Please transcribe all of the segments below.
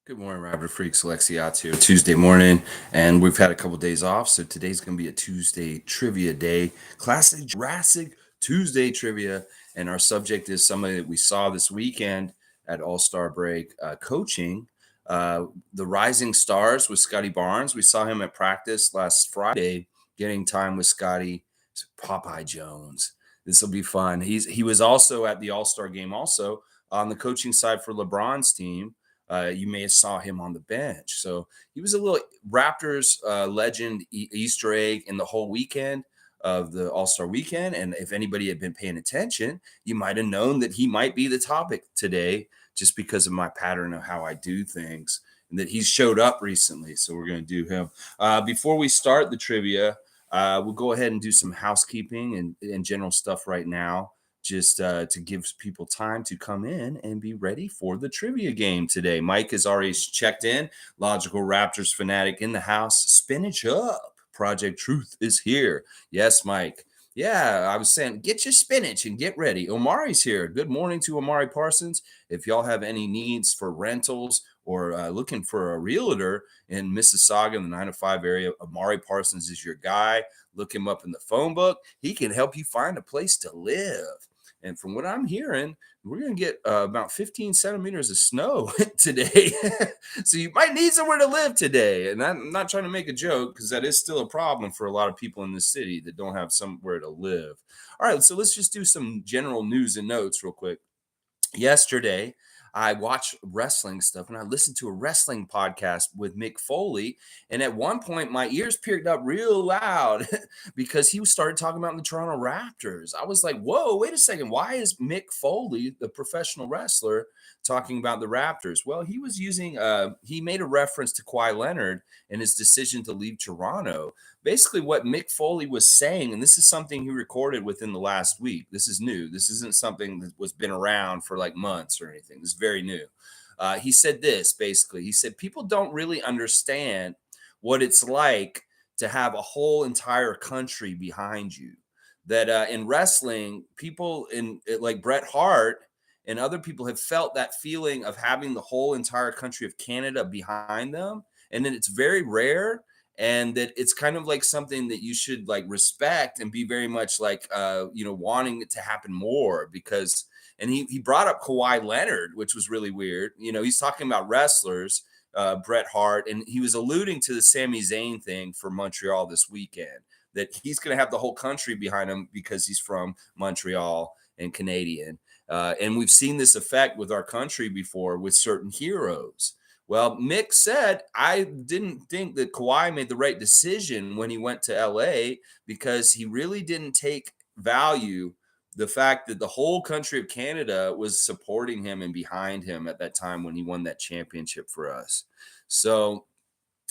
Good morning, Raptor Freaks. Alexiat here. Tuesday morning, and we've had a couple days off, so today's going to be a Tuesday trivia day. Classic Jurassic Tuesday trivia, and our subject is somebody that we saw this weekend at All-Star break coaching. The Rising Stars with Scotty Barnes. We saw him at practice last Friday, getting time with Scotty Popeye Jones. This will be fun. He was also at the All-Star game, also on the coaching side for LeBron's team. You may have saw him on the bench. So he was a little Raptors legend Easter egg in the whole weekend of the All-Star weekend. And if anybody had been paying attention, you might have known that he might be the topic today just because of my pattern of how I do things and that he's showed up recently. So we're going to do him. Before we start the trivia, we'll go ahead and do some housekeeping and general stuff right now just to give people time to come in and be ready for the trivia game today. Mike has already checked in. Logical Raptors fanatic in the house. Spinach up. Project Truth is here. Yes, Mike. Yeah, I was saying, get your spinach and get ready. Omari's here. Good morning to Omari Parsons. If y'all have any needs for rentals or looking for a realtor in Mississauga in the 905 area, Omari Parsons is your guy. Look him up in the phone book. He can help you find a place to live. And from what I'm hearing, we're going to get about 15 centimeters of snow today. So you might need somewhere to live today. And I'm not trying to make a joke because that is still a problem for a lot of people in the city that don't have somewhere to live. All right, so let's just do some general news and notes real quick. Yesterday, I watched wrestling stuff and I listened to a wrestling podcast with Mick Foley. And at one point, my ears perked up real loud because he started talking about the Toronto Raptors. I was like, whoa, wait a second. Why is Mick Foley, the professional wrestler, talking about the Raptors? Well, he was he made a reference to Kawhi Leonard and his decision to leave Toronto. Basically, what Mick Foley was saying, and this is something he recorded within the last week. This is new. This isn't something that was been around for like months or anything. This is very new. He said this basically. He said people don't really understand what it's like to have a whole entire country behind you. That in wrestling, people like Bret Hart and other people have felt that feeling of having the whole entire country of Canada behind them, and then it's very rare and that it's kind of like something that you should like respect and be very much like wanting it to happen more because and he brought up Kawhi Leonard, which was really weird. He's talking about wrestlers, Bret Hart, and he was alluding to the Sami Zayn thing for Montreal this weekend, that he's going to have the whole country behind him because he's from Montreal and Canadian. And we've seen this effect with our country before with certain heroes. Well, Mick said, I didn't think that Kawhi made the right decision when he went to LA because he really didn't take value the fact that the whole country of Canada was supporting him and behind him at that time when he won that championship for us. So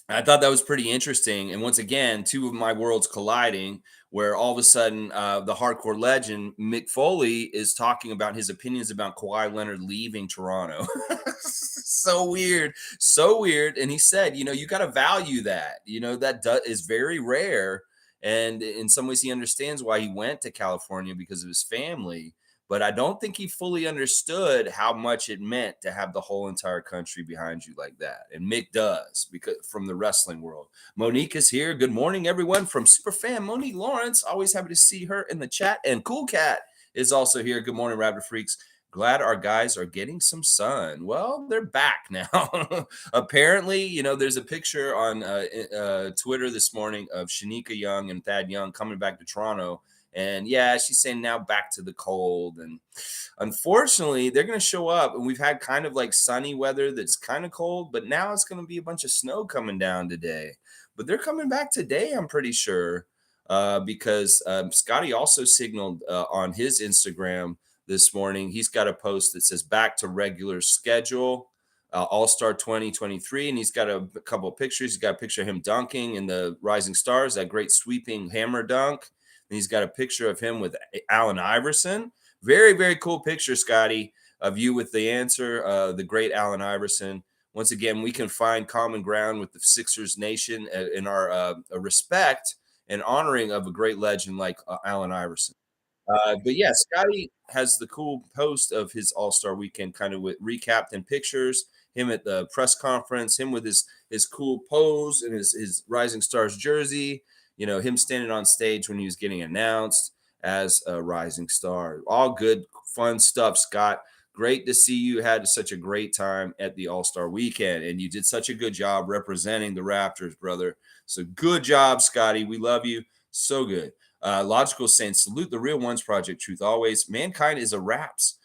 I thought that was pretty interesting. And once again, two of my worlds colliding, where all of a sudden the hardcore legend Mick Foley is talking about his opinions about Kawhi Leonard leaving Toronto. So weird, so weird. And he said, you got to value that. That is very rare. And in some ways, he understands why he went to California because of his family. But I don't think he fully understood how much it meant to have the whole entire country behind you like that. And Mick does, because from the wrestling world. Monique is here. Good morning, everyone, from Superfan Monique Lawrence. Always happy to see her in the chat. And Cool Cat is also here. Good morning, Raptor Freaks. Glad our guys are getting some sun. Well, they're back now. Apparently, there's a picture on Twitter this morning of Shanika Young and Thad Young coming back to Toronto. And yeah, she's saying now back to the cold. And unfortunately, they're going to show up. And we've had kind of like sunny weather that's kind of cold, but now it's going to be a bunch of snow coming down today. But they're coming back today, I'm pretty sure, because Scotty also signaled on his Instagram this morning. He's got a post that says back to regular schedule. All-Star 2023, and he's got a couple of pictures. He's got a picture of him dunking in the Rising Stars, that great sweeping hammer dunk. And he's got a picture of him with Allen Iverson. Very, very cool picture, Scotty, of you with the answer, the great Allen Iverson. Once again, we can find common ground with the Sixers nation in our respect and honoring of a great legend like Allen Iverson. But yeah, Scotty has the cool post of his All-Star weekend kind of with recapped in pictures, him at the press conference, him with his cool pose and his Rising Stars jersey, him standing on stage when he was getting announced as a rising star. All good, fun stuff, Scott. Great to see you had such a great time at the All-Star weekend, and you did such a good job representing the Raptors, brother. So good job, Scotty. We love you. So good. Logical saying, salute the real ones, Project Truth. Always. Mankind is a Raps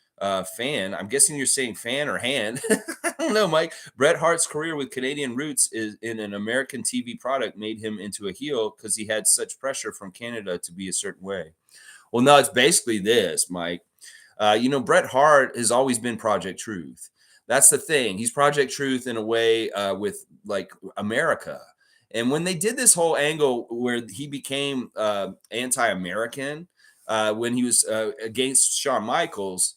fan. I'm guessing you're saying fan or hand. I don't know, Mike. Bret Hart's career with Canadian roots is in an American TV product made him into a heel because he had such pressure from Canada to be a certain way. Well, no, it's basically this, Mike. Bret Hart has always been Project Truth. That's the thing. He's Project Truth in a way with like America. And when they did this whole angle where he became anti-American when he was against Shawn Michaels,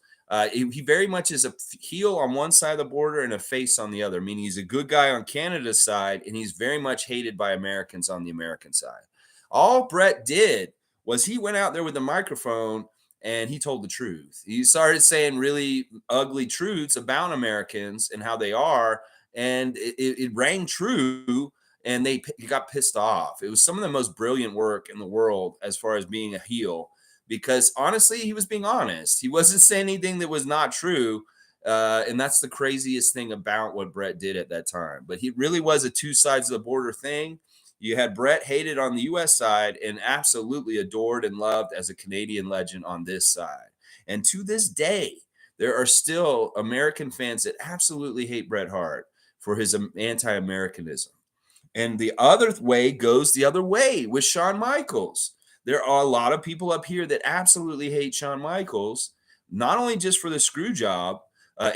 he very much is a heel on one side of the border and a face on the other, meaning he's a good guy on Canada's side, and he's very much hated by Americans on the American side. All Bret did was he went out there with the microphone and he told the truth. He started saying really ugly truths about Americans and how they are, and it rang true, and they got pissed off. It was some of the most brilliant work in the world as far as being a heel, because honestly, he was being honest. He wasn't saying anything that was not true, and that's the craziest thing about what Bret did at that time. But he really was a two sides of the border thing. You had Bret hated on the U.S. side and absolutely adored and loved as a Canadian legend on this side. And to this day, there are still American fans that absolutely hate Bret Hart for his anti-Americanism. And the other way goes the other way with Shawn Michaels. There are a lot of people up here that absolutely hate Shawn Michaels, not only just for the screw job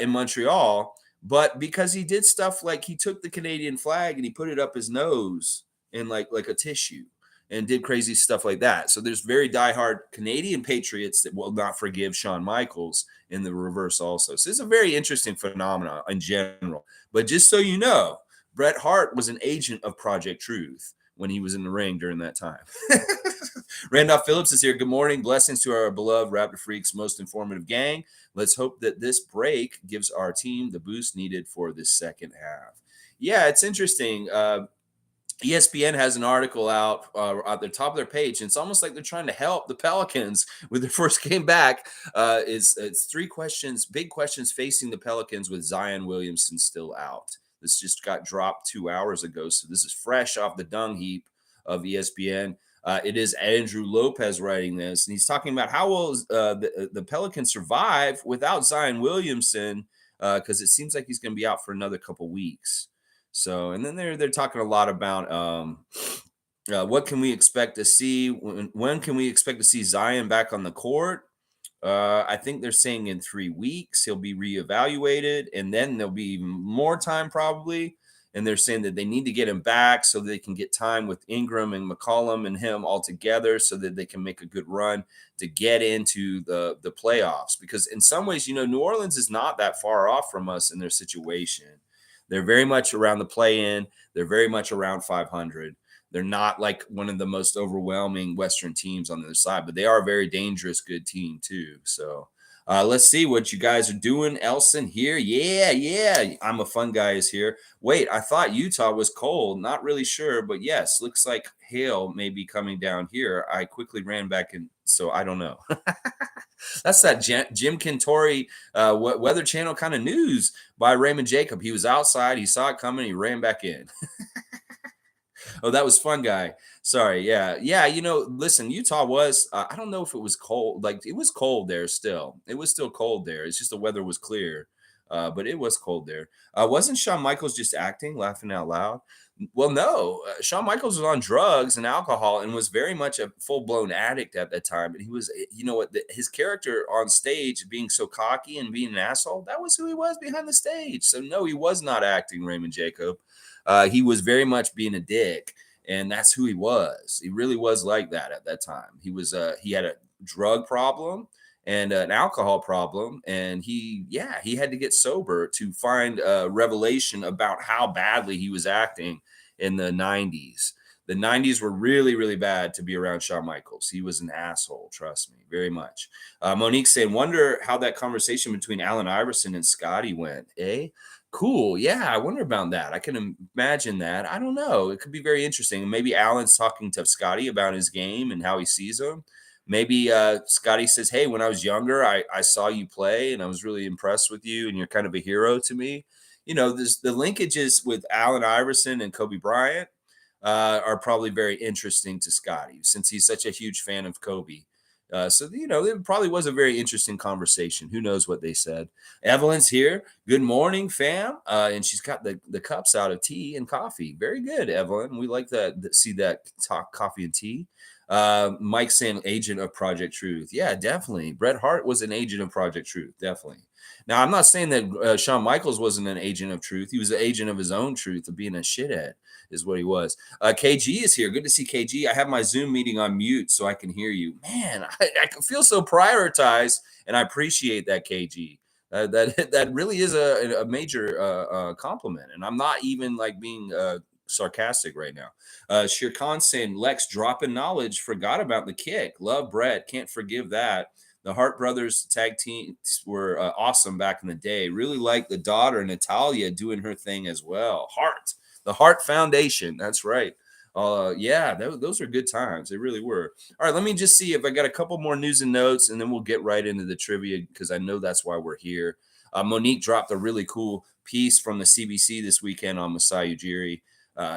in Montreal, but because he did stuff like he took the Canadian flag and he put it up his nose in like a tissue and did crazy stuff like that. So there's very diehard Canadian patriots that will not forgive Shawn Michaels in the reverse also. So it's a very interesting phenomenon in general. But just so you know, Bret Hart was an agent of Project Truth when he was in the ring during that time. Randolph Phillips is here. Good morning. Blessings to our beloved Raptor Freaks, most informative gang. Let's hope that this break gives our team the boost needed for this second half. Yeah, it's interesting. ESPN has an article out at the top of their page, and it's almost like they're trying to help the Pelicans with their first game back. It's three questions, big questions facing the Pelicans with Zion Williamson still out. This just got dropped 2 hours ago, so this is fresh off the dung heap of ESPN. It is Andrew Lopez writing this, and he's talking about how will the Pelicans survive without Zion Williamson, because it seems like he's going to be out for another couple weeks. So, and then they're talking a lot about what can we expect to see? When can we expect to see Zion back on the court? I think they're saying in 3 weeks he'll be reevaluated, and then there'll be even more time probably. And they're saying that they need to get him back so they can get time with Ingram and McCollum and him all together so that they can make a good run to get into the playoffs. Because in some ways, New Orleans is not that far off from us in their situation. They're very much around the play-in. They're very much around 500. They're not like one of the most overwhelming Western teams on the other side, but they are a very dangerous, good team too. So let's see what you guys are doing. Elson here. Yeah. I'm a fun guy is here. Wait, I thought Utah was cold. Not really sure, but yes, looks like hail may be coming down here. I quickly ran back in, so I don't know. That's that Jim Cantore Weather Channel kind of news by Raymond Jacob. He was outside. He saw it coming. He ran back in. Oh, that was fun, guy. Sorry. Yeah. Listen, Utah was, I don't know if it was cold. Like, it was cold there still. It was still cold there. It's just the weather was clear. But it was cold there. Wasn't Shawn Michaels just acting, laughing out loud? Well, no. Shawn Michaels was on drugs and alcohol and was very much a full-blown addict at that time. And he was, his character on stage being so cocky and being an asshole, that was who he was behind the stage. So, no, he was not acting, Raymond Jacob. He was very much being a dick, and that's who he was. He really was like that at that time. He had a drug problem and an alcohol problem, and he had to get sober to find a revelation about how badly he was acting in the 90s. The 90s were really, really bad to be around Shawn Michaels. He was an asshole, trust me, very much. Monique saying, wonder how that conversation between Allen Iverson and Scotty went, eh? Cool. Yeah, I wonder about that. I can imagine that. I don't know. It could be very interesting. Maybe Alan's talking to Scotty about his game and how he sees him. Maybe Scotty says, "Hey, when I was younger, I saw you play, and I was really impressed with you, and you're kind of a hero to me." There's the linkages with Allen Iverson and Kobe Bryant are probably very interesting to Scotty since he's such a huge fan of Kobe. So it probably was a very interesting conversation. Who knows what they said? Evelyn's here. Good morning, fam. And she's got the cups out of tea and coffee. Very good, Evelyn. We like that. See that talk coffee and tea. Mike saying agent of Project Truth. Yeah, definitely. Bret Hart was an agent of Project Truth. Definitely. Now, I'm not saying that Shawn Michaels wasn't an agent of truth. He was an agent of his own truth of being a shithead, is what he was. KG is here. Good to see KG. I have my Zoom meeting on mute so I can hear you. Man, I can feel so prioritized, and I appreciate that, KG. That really is a major compliment, and I'm not even like being sarcastic right now. Shir Khan saying Lex dropping knowledge, forgot about the kick. Love Brett, can't forgive that. The Hart brothers tag teams were awesome back in the day. Really like the daughter Natalia doing her thing as well. The Hart Foundation. That's right. Yeah, those are good times. They really were. All right, let me just see if I got a couple more news and notes, and then we'll get right into the trivia because I know that's why we're here. Monique dropped a really cool piece from the CBC this weekend on Masai Ujiri.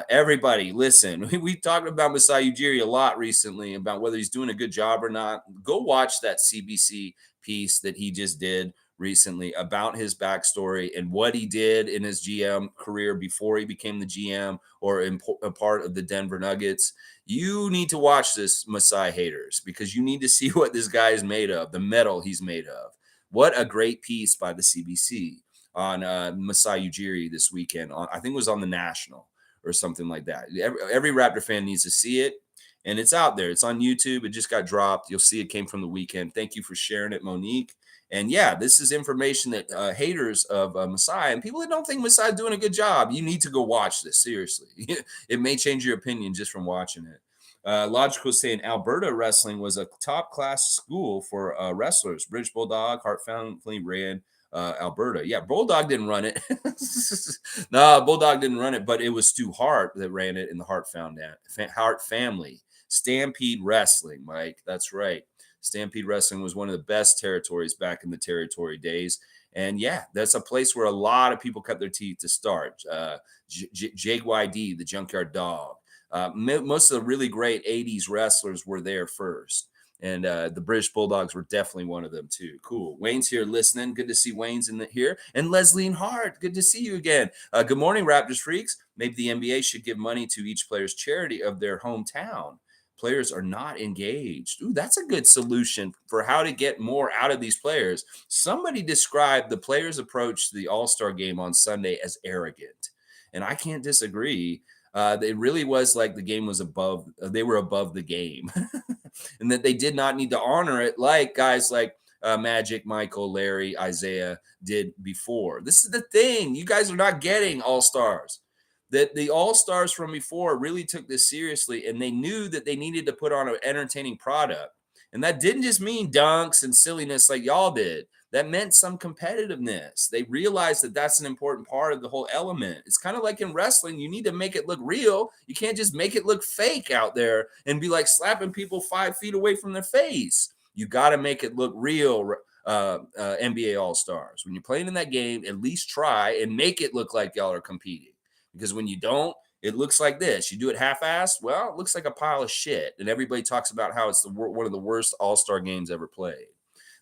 Everybody, listen, we talked about Masai Ujiri a lot recently about whether he's doing a good job or not. Go watch that CBC piece that he just did recently about his backstory and what he did in his GM career before he became the GM or a part of the Denver Nuggets. You need to watch this, Masai haters, because you need to see what this guy is made of, the metal he's made of. What a great piece by the CBC on Masai Ujiri this weekend. I think it was on the National or something like that. Every Raptor fan needs to see it. And it's out there. It's on YouTube. It just got dropped. You'll see it came from the weekend. Thank you for sharing it, Monique. And yeah, this is information that haters of Masai and people that don't think Masai is doing a good job, you need to go watch this. Seriously. It may change your opinion just from watching it. Logical saying Alberta wrestling was a top class school for wrestlers. British Bulldog, Hart Family ran Alberta. Yeah, Bulldog didn't run it. No, Bulldog didn't run it, but it was Stu Hart that ran it in the Hart family. Stampede Wrestling, Mike. That's right. Stampede Wrestling was one of the best territories back in the territory days. And yeah, that's a place where a lot of people cut their teeth to start. Jake YD, the Junkyard Dog. Most of the really great 80s wrestlers were there first. And the British Bulldogs were definitely one of them too. Cool. Wayne's here listening. Good to see Wayne's here. And Leslie and Hart. Good to see you again. Good morning, Raptors Freaks. Maybe the NBA should give money to each player's charity of their hometown. Players are not engaged. Ooh, that's a good solution for how to get more out of these players. Somebody described the players' approach to the All-Star game on Sunday as arrogant. And I can't disagree. It really was like the game was above, they were above the game. And that they did not need to honor it like guys like Magic, Michael, Larry, Isaiah did before. This is the thing. You guys are not getting all-stars. That the all-stars from before really took this seriously, and they knew that they needed to put on an entertaining product. And that didn't just mean dunks and silliness like y'all did. That meant some competitiveness. They realized that that's an important part of the whole element. It's kind of like in wrestling, you need to make it look real. You can't just make it look fake out there and be like slapping people 5 feet away from their face. You got to make it look real, NBA All-Stars. When you're playing in that game, at least try and make it look like y'all are competing. Because when you don't, it looks like this. You do it half-assed, well, it looks like a pile of shit. And everybody talks about how it's one of the worst All-Star games ever played.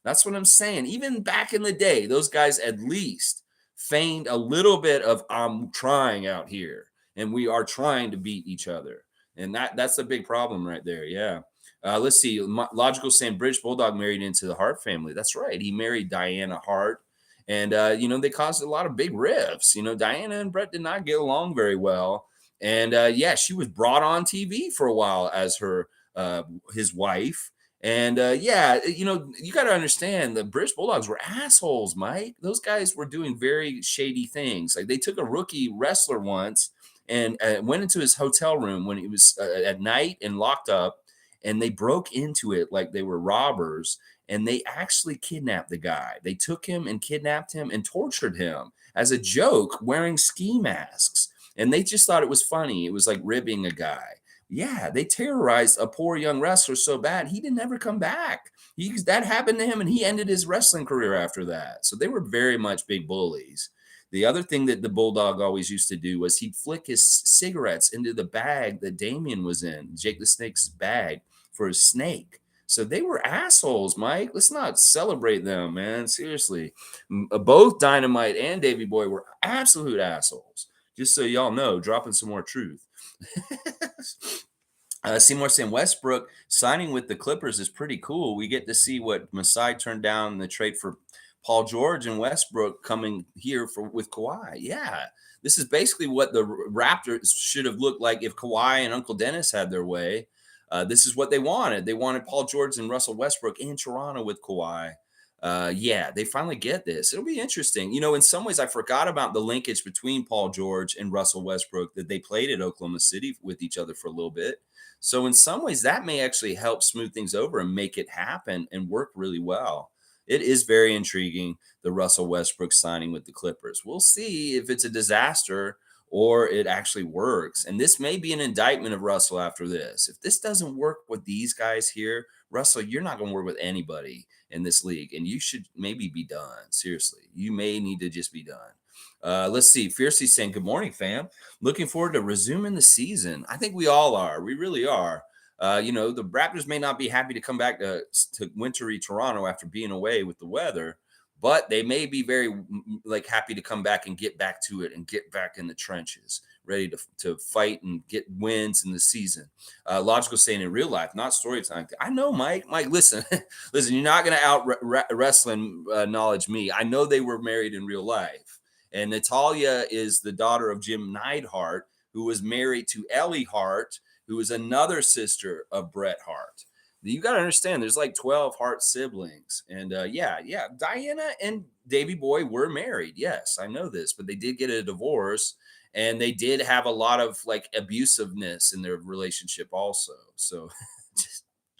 That's what I'm saying. Even back in the day, those guys at least feigned a little bit of I'm trying out here, and we are trying to beat each other. And that's a big problem right there. Yeah. Let's see. Logical saying British Bulldog married into the Hart family. That's right. He married Diana Hart. And, they caused a lot of big rifts. Diana and Brett did not get along very well. And, yeah, she was brought on TV for a while as his wife. And you got to understand the British Bulldogs were assholes, Mike. Those guys were doing very shady things. Like they took a rookie wrestler once and went into his hotel room when he was at night and locked up, and they broke into it like they were robbers, and they actually kidnapped the guy. They took him and kidnapped him and tortured him. as a joke wearing ski masks. And they just thought it was funny. It was like ribbing a guy. Yeah, they terrorized a poor young wrestler so bad he didn't ever come back. That happened to him, and he ended his wrestling career after that. So they were very much big bullies. The other thing that the Bulldog always used to do was he'd flick his cigarettes into the bag that Damien was in, Jake the Snake's bag for his snake. So they were assholes, Mike. Let's not celebrate them, man. Seriously. Both Dynamite and Davey Boy were absolute assholes. Just so y'all know, dropping some more truth. Seymour saying Westbrook signing with the Clippers is pretty cool. We get to see what Masai turned down the trade for Paul George and Westbrook coming here with Kawhi. Yeah, this is basically what the Raptors should have looked like if Kawhi and Uncle Dennis had their way. This is what they wanted. They wanted Paul George and Russell Westbrook in Toronto with Kawhi. Yeah, they finally get this. It'll be interesting. You know, in some ways, I forgot about the linkage between Paul George and Russell Westbrook, that they played at Oklahoma City with each other for a little bit. So in some ways, that may actually help smooth things over and make it happen and work really well. It is very intriguing, the Russell Westbrook signing with the Clippers. We'll see if it's a disaster or it actually works. And this may be an indictment of Russell after this. If this doesn't work with these guys here, Russell, you're not going to work with anybody in this league, and you should maybe be done. Seriously, you may need to just be done. Let's see. Fiercely saying, good morning, fam. Looking forward to resuming the season. I think we all are. We really are. You know, the Raptors may not be happy to come back to wintry Toronto after being away with the weather, but they may be very happy to come back and get back to it and get back in the trenches, ready to fight and get wins in the season. Logical saying in real life, not story time. I know, Mike. Mike, listen, listen. You're not going to out wrestling knowledge me. I know they were married in real life. And Natalia is the daughter of Jim Neidhart, who was married to Ellie Hart, who is another sister of Bret Hart. You got to understand, there's like 12 Hart siblings. And yeah, Diana and Davey Boy were married. Yes, I know this, but they did get a divorce, and they did have a lot of like abusiveness in their relationship also. So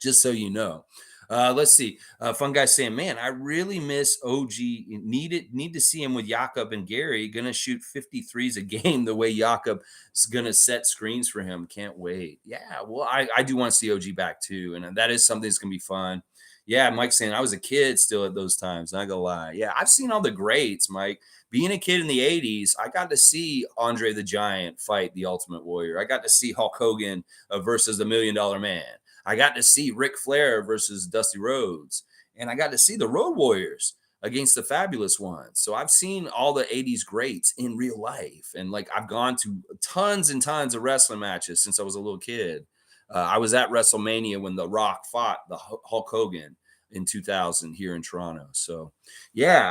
just so you know. Let's see. Fun guy saying, man, I really miss OG. Need to see him with Jakob and Gary. Gonna shoot 53s a game the way Jakob is gonna set screens for him. Can't wait. Yeah, well, I do want to see OG back too, and that is something that's gonna be fun. Yeah, Mike saying I was a kid still at those times. Not gonna lie. Yeah, I've seen all the greats, Mike. Being a kid in the 80s, I got to see Andre the Giant fight the Ultimate Warrior. I got to see Hulk Hogan versus the $1 Million Man. I got to see Ric Flair versus Dusty Rhodes, and I got to see the Road Warriors against the Fabulous Ones. So I've seen all the 80s greats in real life, and like I've gone to tons and tons of wrestling matches since I was a little kid. I was at WrestleMania when The Rock fought the Hulk Hogan in 2000 here in Toronto. So yeah,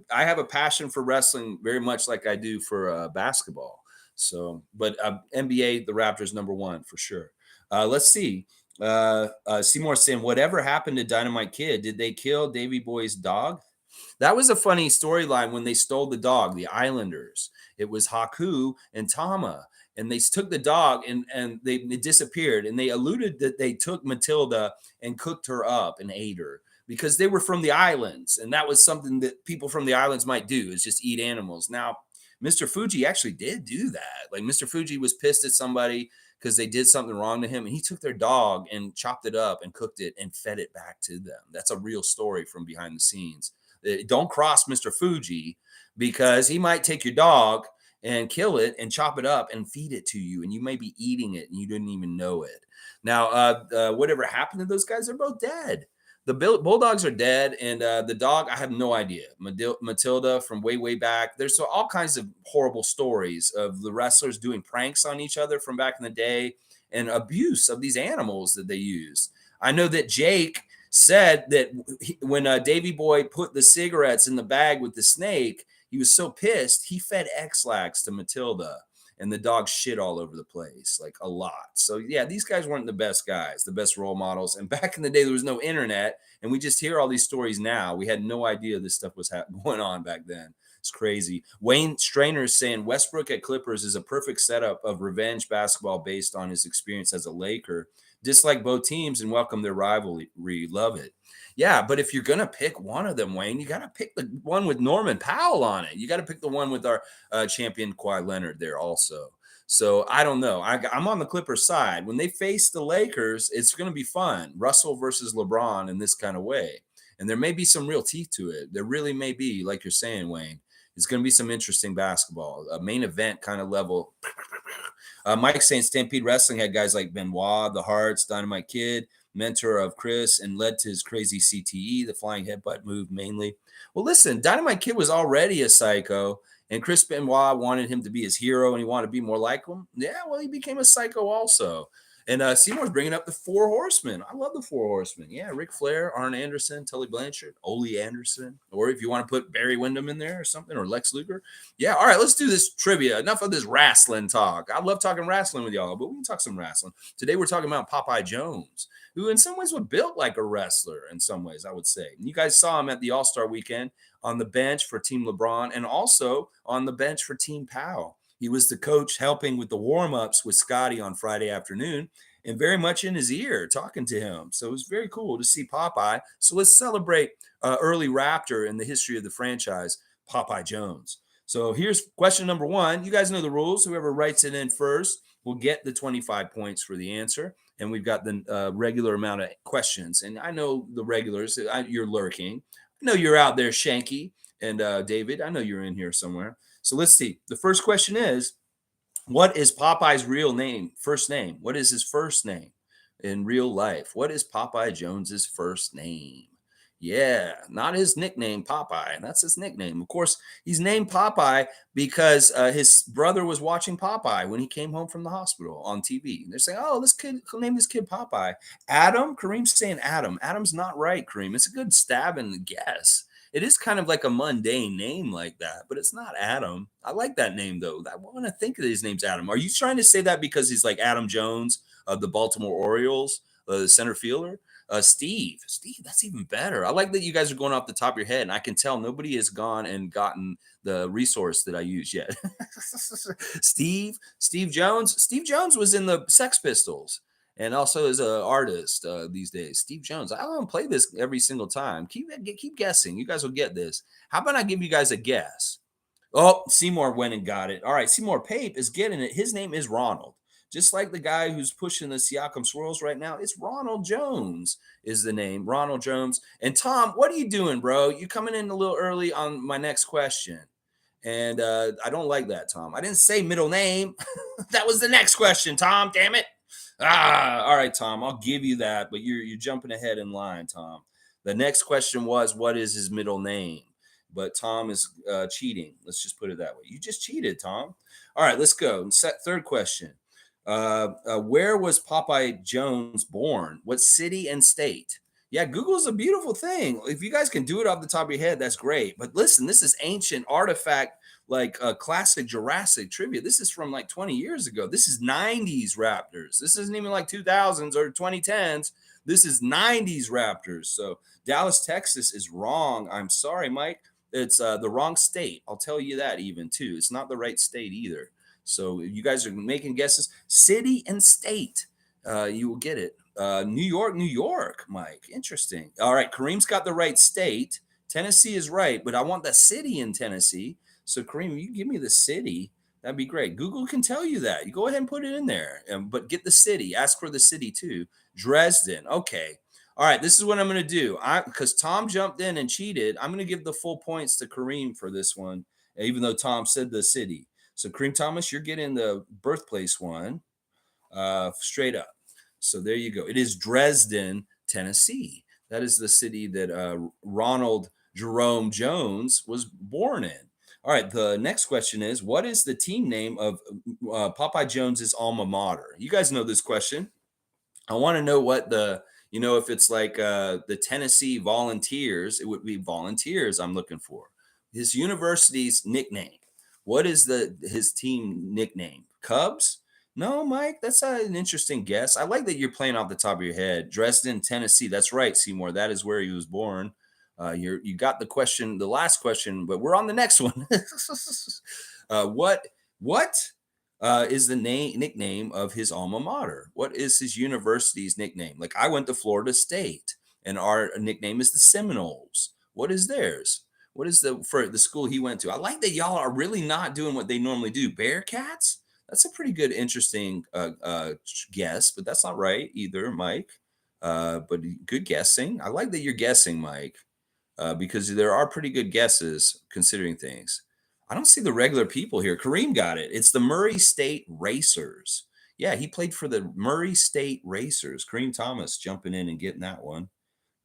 I have a passion for wrestling very much like I do for basketball. So, but NBA, the Raptors #1 for sure. Let's see. Seymour saying, whatever happened to Dynamite Kid? Did they kill Davey Boy's dog? That was a funny storyline when they stole the dog, the Islanders. It was Haku and Tama, and they took the dog and it disappeared. And they alluded that they took Matilda and cooked her up and ate her because they were from the islands. And that was something that people from the islands might do, is just eat animals. Now, Mr. Fuji actually did do that. Like Mr. Fuji was pissed at somebody because they did something wrong to him, and he took their dog and chopped it up and cooked it and fed it back to them. That's a real story from behind the scenes. Don't cross Mr. Fuji, because he might take your dog and kill it and chop it up and feed it to you, and you may be eating it and you didn't even know it. Now, whatever happened to those guys, they're both dead. The Bulldogs are dead, and the dog, I have no idea. Matilda from way back. There's all kinds of horrible stories of the wrestlers doing pranks on each other from back in the day and abuse of these animals that they used. I know that Jake said that when Davey Boy put the cigarettes in the bag with the snake, he was so pissed, he fed X-Lax to Matilda. And the dog shit all over the place, like a lot. So yeah, these guys weren't the best guys, the best role models. And back in the day, there was no internet, and we just hear all these stories now. We had no idea this stuff was going on back then. It's crazy. Wayne Strainer is saying Westbrook at Clippers is a perfect setup of revenge basketball based on his experience as a Laker. Dislike both teams and welcome their rivalry. Love it. Yeah, but if you're gonna pick one of them, Wayne, you gotta pick the one with Norman Powell on it. You gotta pick the one with our champion Kawhi Leonard there also. So I don't know. I'm on the Clippers side. When they face the Lakers, it's going to be fun. Russell versus LeBron in this kind of way. And there may be some real teeth to it. There really may be, like you're saying, Wayne. It's going to be some interesting basketball, a main event kind of level. Mike saying Stampede Wrestling had guys like Benoit, the Hearts, Dynamite Kid, mentor of Chris, and led to his crazy CTE, the flying headbutt move mainly. Well, listen, Dynamite Kid was already a psycho, and Chris Benoit wanted him to be his hero, and he wanted to be more like him. Yeah, well, he became a psycho also. And Seymour's bringing up the Four Horsemen. I love the Four Horsemen. Yeah, Ric Flair, Arn Anderson, Tully Blanchard, Ole Anderson, or if you want to put Barry Windham in there or something, or Lex Luger. Yeah, all right, let's do this trivia. Enough of this wrestling talk. I love talking wrestling with y'all, but we can talk some wrestling. Today we're talking about Popeye Jones, who in some ways was built like a wrestler in some ways, I would say. And you guys saw him at the All-Star weekend on the bench for Team LeBron and also on the bench for Team Powell. He was the coach helping with the warm-ups with Scotty on Friday afternoon and very much in his ear talking to him. So it was very cool to see Popeye. So let's celebrate early Raptor in the history of the franchise, Popeye Jones. So here's question number one. You guys know the rules. Whoever writes it in first will get the 25 points for the answer. And we've got the regular amount of questions. And I know the regulars, you're lurking. I know you're out there, Shanky and David. I know you're in here somewhere. So let's see. The first question is, what is Popeye's real name, first name? What is his first name in real life? What is Popeye Jones's first name? Yeah, not his nickname, Popeye. That's his nickname. Of course, he's named Popeye because his brother was watching Popeye when he came home from the hospital on TV. And they're saying, oh, this kid, name this kid Popeye. Adam? Kareem's saying Adam. Adam's not right, Kareem. It's a good stab and guess. It is kind of like a mundane name like that, but it's not Adam. I like that name, though. I want to think that his name's Adam. Are you trying to say that because he's like Adam Jones of the Baltimore Orioles, the center fielder? Steve, that's even better. I like that you guys are going off the top of your head, and I can tell nobody has gone and gotten the resource that I use yet. Steve Jones. Steve Jones was in the Sex Pistols and also is an artist these days. Steve Jones. I don't play this every single time. Keep guessing. You guys will get this. How about I give you guys a guess? Oh, Seymour went and got it. All right, Seymour Pape is getting it. His name is Ronald. Just like the guy who's pushing the Siakam swirls right now, it's Ronald Jones is the name. Ronald Jones. And Tom, what are you doing, bro? You coming in a little early on my next question. And I don't like that, Tom. I didn't say middle name. That was the next question, Tom. Damn it. All right, Tom. I'll give you that, but you're jumping ahead in line, Tom. The next question was, what is his middle name? But Tom is cheating. Let's just put it that way. You just cheated, Tom. All right, let's go. Third question. Where was Popeye Jones born? What city and state? Yeah, Google's a beautiful thing. If you guys can do it off the top of your head, that's great. But listen, this is ancient artifact, like classic Jurassic trivia. This is from like 20 years ago. This is 90s Raptors. This isn't even like 2000s or 2010s. This is 90s Raptors. So Dallas, Texas is wrong. I'm sorry, Mike. It's the wrong state. I'll tell you that even too. It's not the right state either. So you guys are making guesses. City and state. You will get it. New York, Mike. Interesting. All right. Kareem's got the right state. Tennessee is right, but I want the city in Tennessee. So Kareem, you give me the city. That'd be great. Google can tell you that. You go ahead and put it in there, but get the city. Ask for the city too. Dresden. Okay. All right. This is what I'm going to do. Because Tom jumped in and cheated, I'm going to give the full points to Kareem for this one, even though Tom said the city. So Kareem Thomas, you're getting the birthplace one straight up. So there you go. It is Dresden, Tennessee. That is the city that Ronald Jerome Jones was born in. All right. The next question is, what is the team name of Popeye Jones's alma mater? You guys know this question. I want to know what if it's like the Tennessee Volunteers, it would be Volunteers I'm looking for. His university's nickname. What is his team nickname? Cubs? No, Mike, that's an interesting guess. I like that you're playing off the top of your head. Dresden, Tennessee. That's right, Seymour. That is where he was born. You got the question, the last question, but we're on the next one. What is the nickname of his alma mater? What is his university's nickname? Like I went to Florida State, and our nickname is the Seminoles. What is theirs? What is the for the school he went to? I like that y'all are really not doing what they normally do. Bearcats? That's a pretty good, interesting guess, but that's not right either, Mike. But good guessing. I like that you're guessing, Mike, because there are pretty good guesses considering things. I don't see the regular people here. Kareem got it. It's the Murray State Racers. Yeah, he played for the Murray State Racers. Kareem Thomas jumping in and getting that one.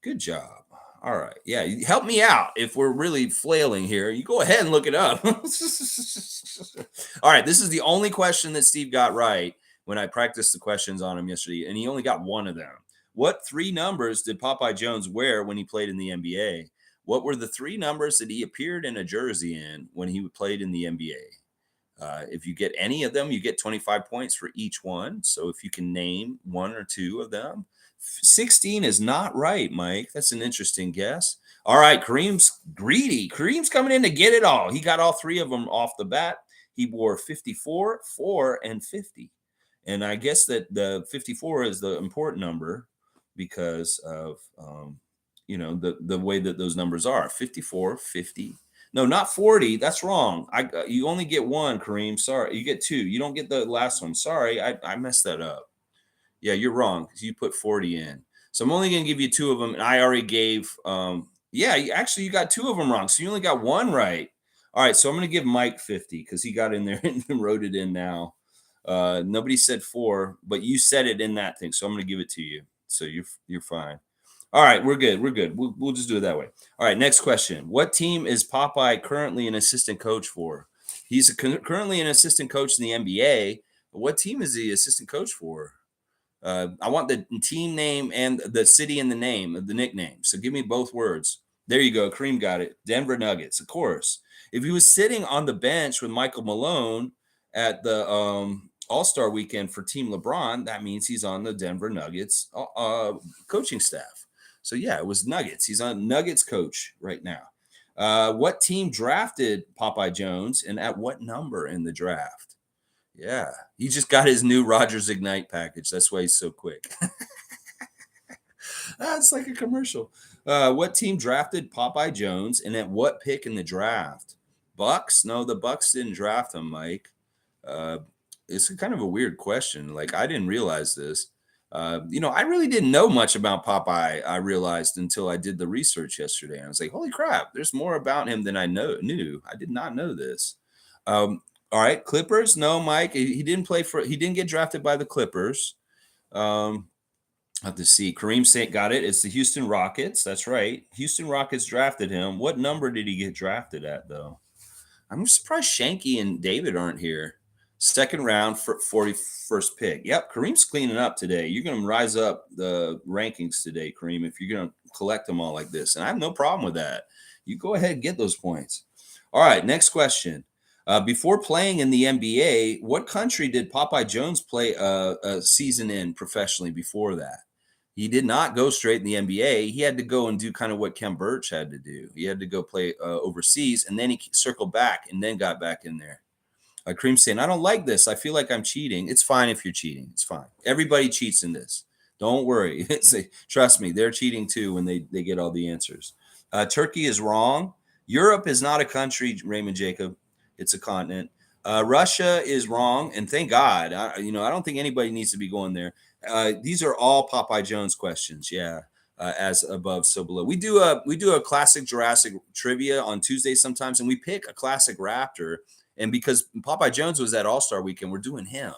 Good job. All right. Yeah, help me out if we're really flailing here. You go ahead and look it up. All right. This is the only question that Steve got right when I practiced the questions on him yesterday, and he only got one of them. What three numbers did Popeye Jones wear when he played in the NBA? What were the three numbers that he appeared in a jersey in when he played in the NBA? If you get any of them, you get 25 points for each one. So if you can name one or two of them, 16 is not right, Mike. That's an interesting guess. All right, Kareem's greedy. Kareem's coming in to get it all. He got all three of them off the bat. He wore 54, 4, and 50. And I guess that the 54 is the important number because of the way that those numbers are. 54, 50. No, not 40. That's wrong. You only get one, Kareem. Sorry. You get two. You don't get the last one. Sorry. I messed that up. Yeah, you're wrong because you put 40 in. So I'm only going to give you two of them. And I already gave, you got two of them wrong. So you only got one right. All right. So I'm going to give Mike 50 because he got in there and wrote it in now. Nobody said 4, but you said it in that thing. So I'm going to give it to you. So you're fine. All right. We're good. We'll just do it that way. All right. Next question. What team is Popeye currently an assistant coach for? He's currently an assistant coach in the NBA. But what team is he assistant coach for? I want the team name and the city and the name of the nickname. So give me both words. There you go. Kareem got it. Denver Nuggets, of course. If he was sitting on the bench with Michael Malone at the All-Star weekend for Team LeBron, that means he's on the Denver Nuggets coaching staff. So, yeah, it was Nuggets. He's on Nuggets coach right now. What team drafted Popeye Jones and at what number in the draft? Yeah, he just got his new Rogers Ignite package. That's why he's so quick. That's like a commercial. What team drafted Popeye Jones and at what pick in the draft? Bucks? No, the Bucks didn't draft him, Mike. It's kind of a weird question. Like, I didn't realize this. I really didn't know much about Popeye, I realized until I did the research yesterday. I was like, holy crap, there's more about him than I knew. I did not know this. All right, Clippers. No, Mike. He didn't he didn't get drafted by the Clippers. I have to see. Kareem Saint got it. It's the Houston Rockets. That's right. Houston Rockets drafted him. What number did he get drafted at, though? I'm surprised Shanky and David aren't here. Second round for 41st pick. Yep, Kareem's cleaning up today. You're going to rise up the rankings today, Kareem, if you're going to collect them all like this. And I have no problem with that. You go ahead and get those points. All right, next question. Before playing in the NBA, what country did Popeye Jones play a season in professionally before that? He did not go straight in the NBA. He had to go and do kind of what Ken Burch had to do. He had to go play overseas, and then he circled back and then got back in there. Kareem saying, I don't like this. I feel like I'm cheating. It's fine if you're cheating. It's fine. Everybody cheats in this. Don't worry. Trust me, they're cheating too when they get all the answers. Turkey is wrong. Europe is not a country, Raymond Jacob. It's a continent. Russia is wrong, and thank God. I don't think anybody needs to be going there. These are all Popeye Jones questions. Yeah, as above, so below. We do a classic Jurassic trivia on Tuesday sometimes, and we pick a classic Raptor. And because Popeye Jones was at All-Star Weekend, we're doing him.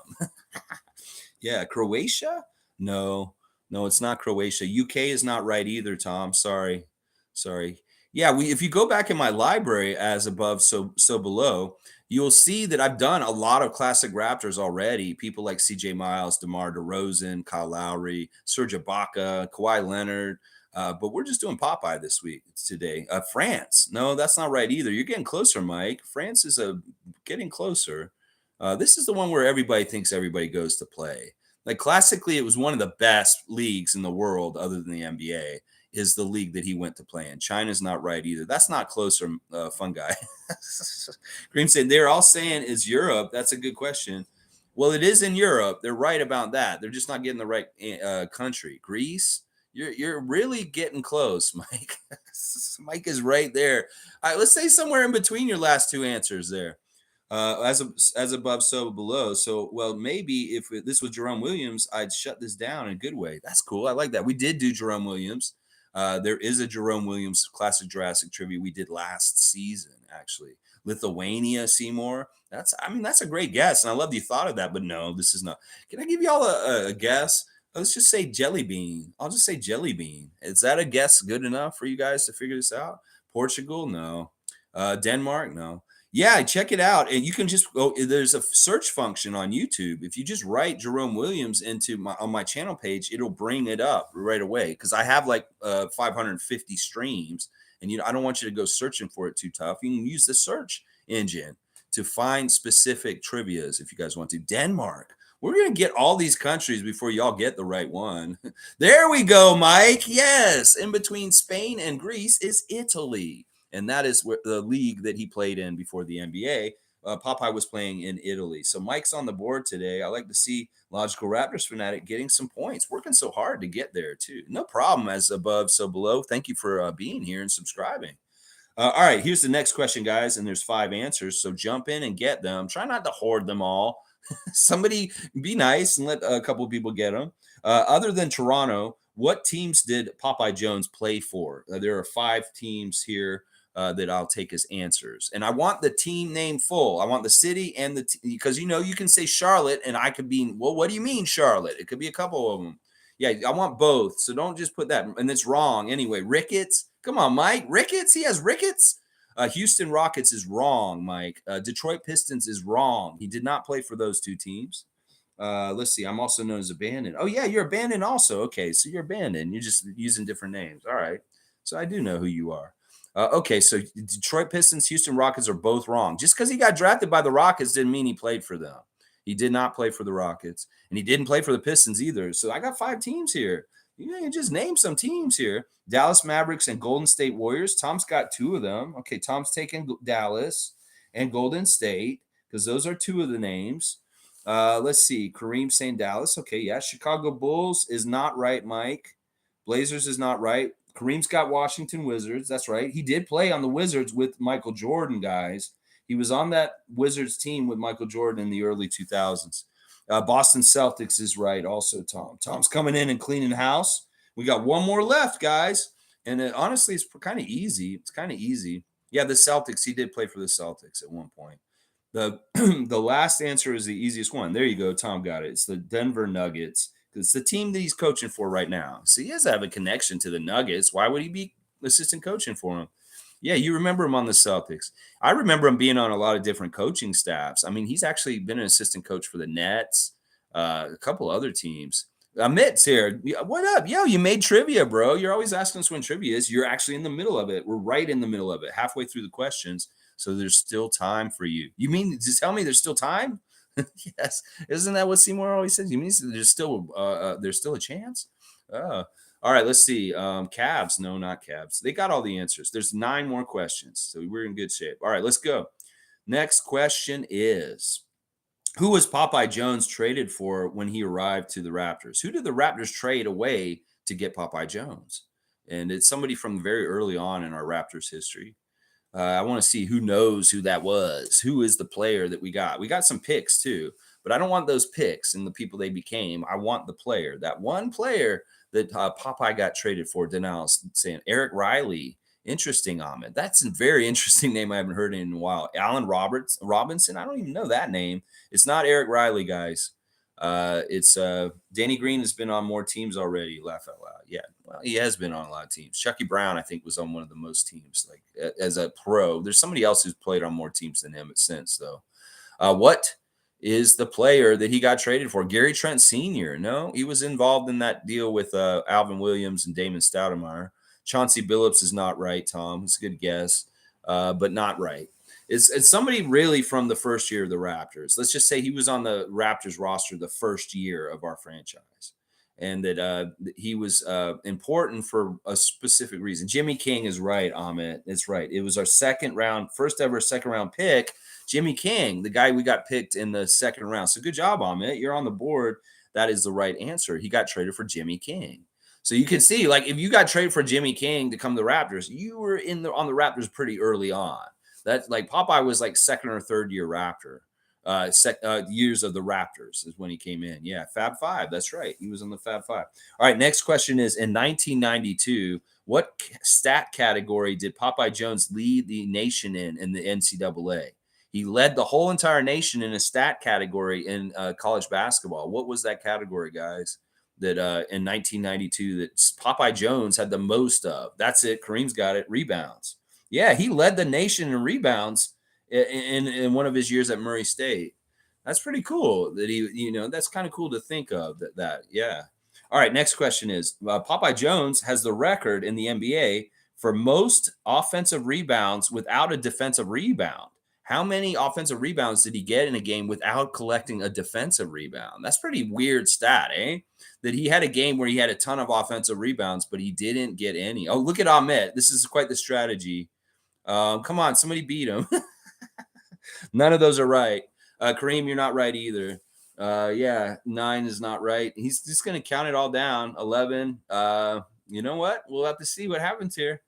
Yeah, Croatia? No, it's not Croatia. UK is not right either, Tom. Sorry. Yeah, if you go back in my library as above, so below, you'll see that I've done a lot of classic Raptors already. People like CJ Miles, DeMar DeRozan, Kyle Lowry, Serge Ibaka, Kawhi Leonard. But we're just doing Popeye today. France. No, that's not right either. You're getting closer, Mike. France is getting closer. This is the one where everybody thinks everybody goes to play. Like classically, it was one of the best leagues in the world other than the NBA. Is the league that he went to play in. China's not right either. That's not closer, fun guy. Green said they're all saying is Europe. That's a good question. Well, it is in Europe. They're right about that. They're just not getting the right country. Greece. You're really getting close, Mike. Mike is right there. All right, let's say somewhere in between your last two answers there. As above, so below. So, well, maybe if this was Jerome Williams, I'd shut this down in a good way. That's cool. I like that. We did do Jerome Williams. There is a Jerome Williams classic Jurassic trivia we did last season, actually. Lithuania, Seymour. That's a great guess, and I love you thought of that. But no, this is not. Can I give y'all a guess? Let's just say jelly bean. I'll just say jelly bean. Is that a guess good enough for you guys to figure this out? Portugal, no. Denmark, no. Yeah, check it out. And you can just go, there's a search function on YouTube. If you just write Jerome Williams into my channel page, it'll bring it up right away. Because I have like 550 streams, and I don't want you to go searching for it too tough. You can use the search engine to find specific trivias if you guys want to. Denmark. We're going to get all these countries before y'all get the right one. There we go, Mike. Yes. In between Spain and Greece is Italy. And that is the league that he played in before the NBA. Popeye was playing in Italy. So Mike's on the board today. I like to see Logical Raptors Fanatic getting some points, working so hard to get there, too. No problem, as above, so below. Thank you for being here and subscribing. All right, here's the next question, guys, and there's 5 answers. So jump in and get them. Try not to hoard them all. Somebody be nice and let a couple of people get them. Other than Toronto, what teams did Popeye Jones play for? There are 5 teams here that I'll take as answers. And I want the team name full. I want the city and because you can say Charlotte and I could be, well, what do you mean Charlotte? It could be a couple of them. Yeah, I want both. So don't just put that. And it's wrong. Anyway, Ricketts. Come on, Mike. Ricketts? He has Ricketts? Houston Rockets is wrong, Mike. Detroit Pistons is wrong. He did not play for those 2 teams. Let's see. I'm also known as Abandoned. Oh, yeah, you're Abandoned also. Okay, so you're Abandoned. You're just using different names. All right. So I do know who you are. Okay, so Detroit Pistons, Houston Rockets are both wrong. Just because he got drafted by the Rockets didn't mean he played for them. He did not play for the Rockets, and he didn't play for the Pistons either. So I got 5 teams here. You just name some teams here. Dallas Mavericks and Golden State Warriors. Tom's got 2 of them. Okay, Tom's taking Dallas and Golden State because those are 2 of the names. Let's see. Kareem saying Dallas. Okay, yeah. Chicago Bulls is not right, Mike. Blazers is not right. Kareem's got Washington Wizards. That's right. He did play on the Wizards with Michael Jordan, guys. He was on that Wizards team with Michael Jordan in the early 2000s. Boston Celtics is right also, Tom. Tom's coming in and cleaning house. We got 1 more left, guys. And honestly, it's kind of easy. It's kind of easy. Yeah, the Celtics. He did play for the Celtics at one point. The last answer is the easiest one. There you go. Tom got it. It's the Denver Nuggets. It's the team that he's coaching for right now. So he has to have a connection to the Nuggets. Why would he be assistant coaching for him? Yeah, you remember him on the Celtics. I remember him being on a lot of different coaching staffs. I mean, he's actually been an assistant coach for the Nets, a couple other teams. Amit's here. What up? Yo, you made trivia, bro. You're always asking us when trivia is. You're actually in the middle of it. We're right in the middle of it, halfway through the questions. So there's still time for you. You mean to tell me there's still time? Yes. Isn't that what Seymour always says? You mean there's still a chance? All right, let's see. Cavs. No, not Cavs. They got all the answers. There's 9 more questions. So we're in good shape. All right, let's go. Next question is, who was Popeye Jones traded for when he arrived to the Raptors? Who did the Raptors trade away to get Popeye Jones? And it's somebody from very early on in our Raptors history. I want to see who knows who that was. Who is the player that we got? We got some picks too, but I don't want those picks and the people they became. I want the player, that one player that Popeye got traded for. Denals saying Eric Riley. Interesting, Ahmed. That's a very interesting name I haven't heard in a while. Allen Robinson. I don't even know that name. It's not Eric Riley, guys. It's Danny Green has been on more teams already. Laugh out loud. Yeah, well, he has been on a lot of teams. Chucky Brown, I think, was on one of the most teams, like as a pro. There's somebody else who's played on more teams than him since, though. What is the player that he got traded for? Gary Trent Sr. No, he was involved in that deal with Alvin Williams and Damon Stoudemire. Chauncey Billups is not right, Tom. It's a good guess, but not right. It's somebody really from the first year of the Raptors. Let's just say he was on the Raptors roster the first year of our franchise. and that he was important for a specific reason. Jimmy King is right, Amit. It's right. It was our first ever second round pick, Jimmy King, the guy we got picked in the second round. So good job, Amit. You're on the board. That is the right answer. He got traded for Jimmy King. So you can see, like, if you got traded for Jimmy King to come to the Raptors, you were on the Raptors pretty early on. That's like Popeye was like second or third year Raptor. Years of the Raptors is when he came in. Yeah, Fab Five. That's right. He was on the Fab Five. All right. Next question is: in 1992, what stat category did Popeye Jones lead the nation in the NCAA? He led the whole entire nation in a stat category in college basketball. What was that category, guys? That in 1992 that Popeye Jones had the most of. That's it. Kareem's got it. Rebounds. Yeah, he led the nation in rebounds in one of his years at Murray State. That's pretty cool that that's kind of cool to think of that. Yeah. All right. Next question is Popeye Jones has the record in the NBA for most offensive rebounds without a defensive rebound. How many offensive rebounds did he get in a game without collecting a defensive rebound? That's pretty weird stat, eh? That he had a game where he had a ton of offensive rebounds, but he didn't get any. Oh, look at Ahmed. This is quite the strategy. Come on, somebody beat him. None of those are right. Kareem, you're not right either. Yeah, 9 is not right. He's just going to count it all down. 11. You know what? We'll have to see what happens here.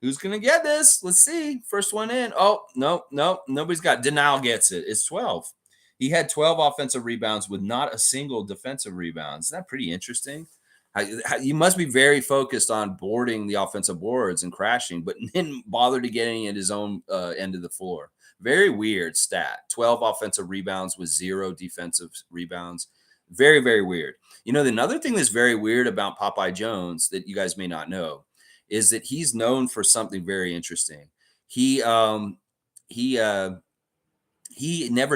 Who's going to get this? Let's see. First one in. Oh, no. Nobody's got. Denial gets it. It's 12. He had 12 offensive rebounds with not a single defensive rebound. Isn't that pretty interesting? You must be very focused on boarding the offensive boards and crashing, but didn't bother to get any at his own end of the floor. Very weird stat. 12 offensive rebounds with 0 defensive rebounds. Very, very weird. Another thing that's very weird about Popeye Jones that you guys may not know is that he's known for something very interesting. He never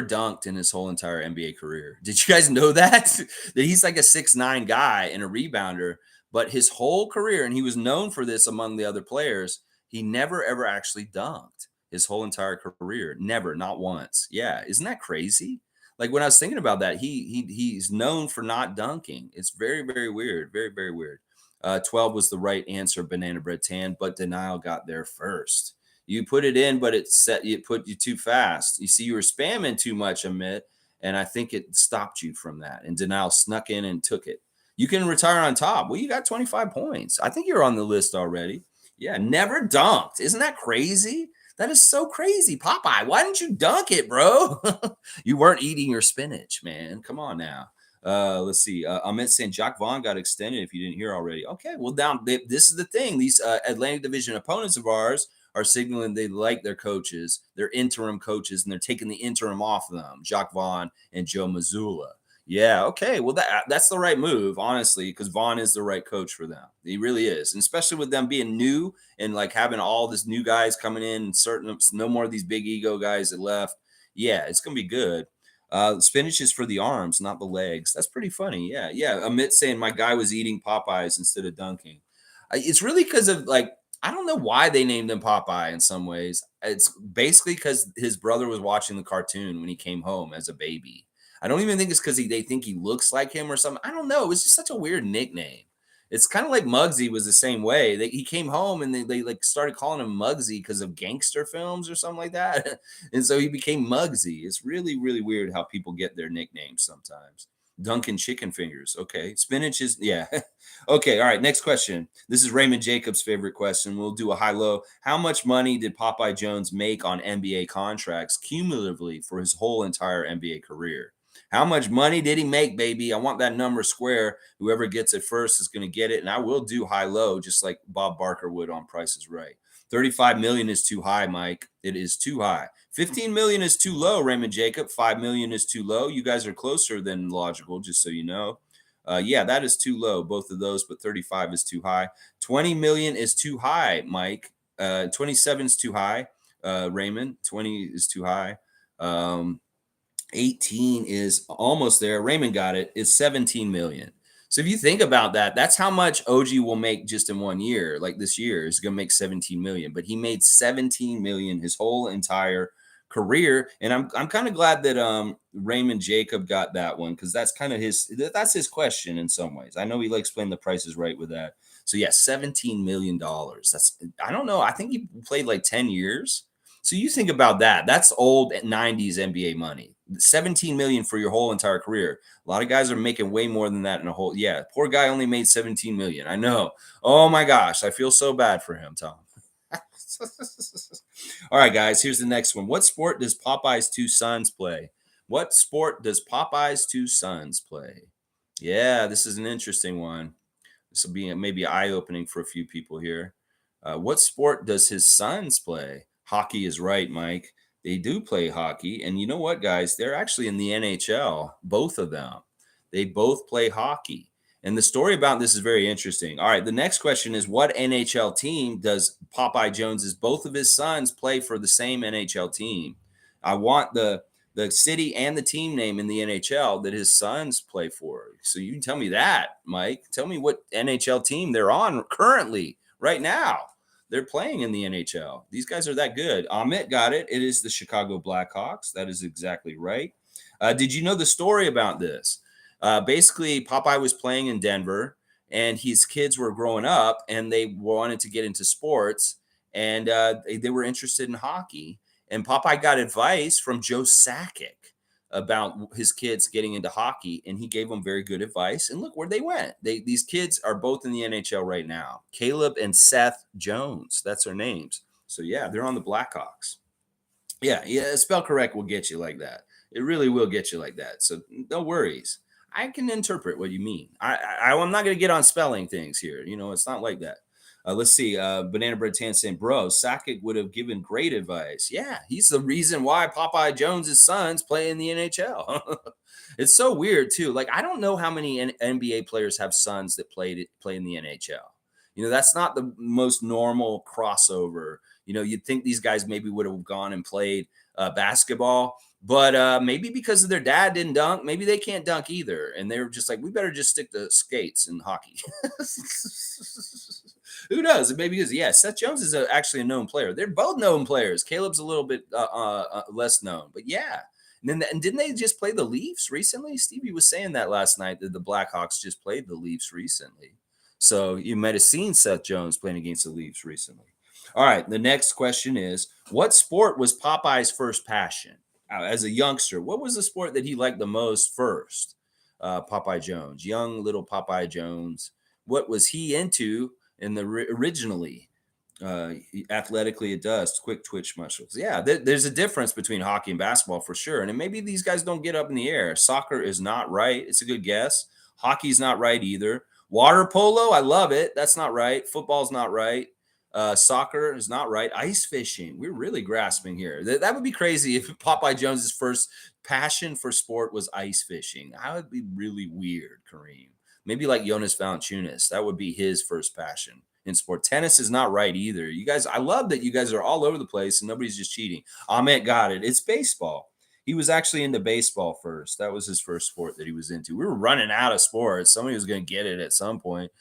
dunked in his whole entire NBA career. Did you guys know that? That he's like a 6'9" guy and a rebounder, but his whole career, and he was known for this among the other players, he never ever actually dunked his whole entire career. Never, not once. Yeah, isn't that crazy? Like when I was thinking about that, he's known for not dunking. It's very, very weird. Very, very weird. 12 was the right answer, Banana Bread Tan, but Denial got there first. You put it in, but it put you too fast. You see, you were spamming too much, Amit, and I think it stopped you from that. And Denial snuck in and took it. You can retire on top. Well, you got 25 points. I think you're on the list already. Yeah, never dunked. Isn't that crazy? That is so crazy. Popeye, why didn't you dunk it, bro? You weren't eating your spinach, man. Come on now. Let's see. Amit saying Jacques Vaughn got extended if you didn't hear already. Okay, well, this is the thing. These Atlantic Division opponents of ours are signaling they like their coaches, their interim coaches, and they're taking the interim off of them, Jacques Vaughn and Joe Mazzulla. Yeah, okay. Well, that's the right move, honestly, because Vaughn is the right coach for them. He really is. And especially with them being new and like having all this new guys coming in and no more of these big ego guys that left. Yeah, it's going to be good. Spinach is for the arms, not the legs. That's pretty funny. Yeah. Amit saying my guy was eating Popeyes instead of dunking. It's really because of I don't know why they named him Popeye in some ways. It's basically because his brother was watching the cartoon when he came home as a baby. I don't even think it's because they think he looks like him or something. I don't know. It's just such a weird nickname. It's kind of like Muggsy was the same way. He came home and they like started calling him Muggsy because of gangster films or something like that. And so he became Muggsy. It's really, really weird how people get their nicknames sometimes. Dunkin' Chicken Fingers. Okay. Spinach is, yeah. Okay. All right. Next question. This is Raymond Jacobs' favorite question. We'll do a high-low. How much money did Popeye Jones make on NBA contracts cumulatively for his whole entire NBA career? How much money did he make, baby? I want that number square. Whoever gets it first is going to get it. And I will do high-low just like Bob Barker would on Price is Right. 35 million is too high, Mike. It is too high. 15 million is too low, Raymond Jacob. 5 million is too low. You guys are closer than logical, just so you know. Yeah, that is too low, both of those, but 35 is too high. 20 million is too high, Mike. 27 is too high, Raymond. 20 is too high. 18 is almost there. Raymond got it. It's 17 million. So if you think about that, that's how much OG will make just in 1 year. Like this year is going to make 17 million, but he made 17 million his whole entire career. And I'm kind of glad that Raymond Jacob got that one, because that's kind of his question in some ways. I know he likes playing the Price is Right with that. So yeah, $17 million. That's, I don't know. I think he played like 10 years. So you think about that. That's old 90s NBA money. 17 million for your whole entire career. A lot of guys are making way more than that in a whole. Yeah, poor guy only made 17 million. I know. Oh my gosh, I feel so bad for him, Tom. All right, guys, here's the next one. What sport does Popeye's two sons play? What sport does Popeye's two sons play? Yeah, this is an interesting one. This will be maybe eye-opening for a few people here. What sport does his sons play? Hockey is right, Mike. They do play hockey. And you know what, guys? They're actually in the NHL, both of them. They both play hockey. And the story about this is very interesting. All right, the next question is, what NHL team does Popeye Jones's both of his sons play for the same NHL team? I want the city and the team name in the NHL that his sons play for. So you can tell me that, Mike. Tell me what NHL team they're on currently, right now. They're playing in the NHL. These guys are that good. Amit got it. It is the Chicago Blackhawks. That is exactly right. Did you know the story about this? Basically, Popeye was playing in Denver, and his kids were growing up, and they wanted to get into sports, and they were interested in hockey. And Popeye got advice from Joe Sakic about his kids getting into hockey, and he gave them very good advice. And look where they went. These kids are both in the NHL right now. Caleb and Seth Jones. That's their names. So yeah, they're on the Blackhawks. Yeah, spell correct will get you like that. It really will get you like that. So no worries. I can interpret what you mean. I'm not going to get on spelling things here. You know, it's not like that. Let's see. Banana Bread Tan saying, bro, Sakic would have given great advice. Yeah, he's the reason why Popeye Jones's sons play in the NHL. It's so weird too. Like, I don't know how many NBA players have sons that play in the NHL. You know, that's not the most normal crossover. You know, you'd think these guys maybe would have gone and played basketball, but maybe because of their dad didn't dunk, maybe they can't dunk either. And they were just like, we better just stick to skates and hockey. Who knows? Maybe because, yeah, Seth Jones is actually a known player. They're both known players. Caleb's a little bit less known, but yeah. And didn't they just play the Leafs recently? Stevie was saying that last night, that the Blackhawks just played the Leafs recently. So you might have seen Seth Jones playing against the Leafs recently. All right, the next question is, what sport was Popeye's first passion? As a youngster, what was the sport that he liked the most first? Popeye Jones, young little Popeye Jones. What was he into originally? Athletically, it does. Quick twitch muscles. Yeah, there's a difference between hockey and basketball for sure. And maybe these guys don't get up in the air. Soccer is not right. It's a good guess. Hockey's not right either. Water polo, I love it. That's not right. Football's not right. Soccer is not right. Ice fishing, we're really grasping here. That would be crazy if Popeye Jones's first passion for sport was ice fishing. That would be really weird, Kareem. Maybe like Jonas Valanciunas. That would be his first passion in sport. Tennis is not right either. You guys, I love that you guys are all over the place and nobody's just cheating. Ahmet got it. It's baseball. He was actually into baseball first. That was his first sport that he was into. We were running out of sports. Somebody was going to get it at some point.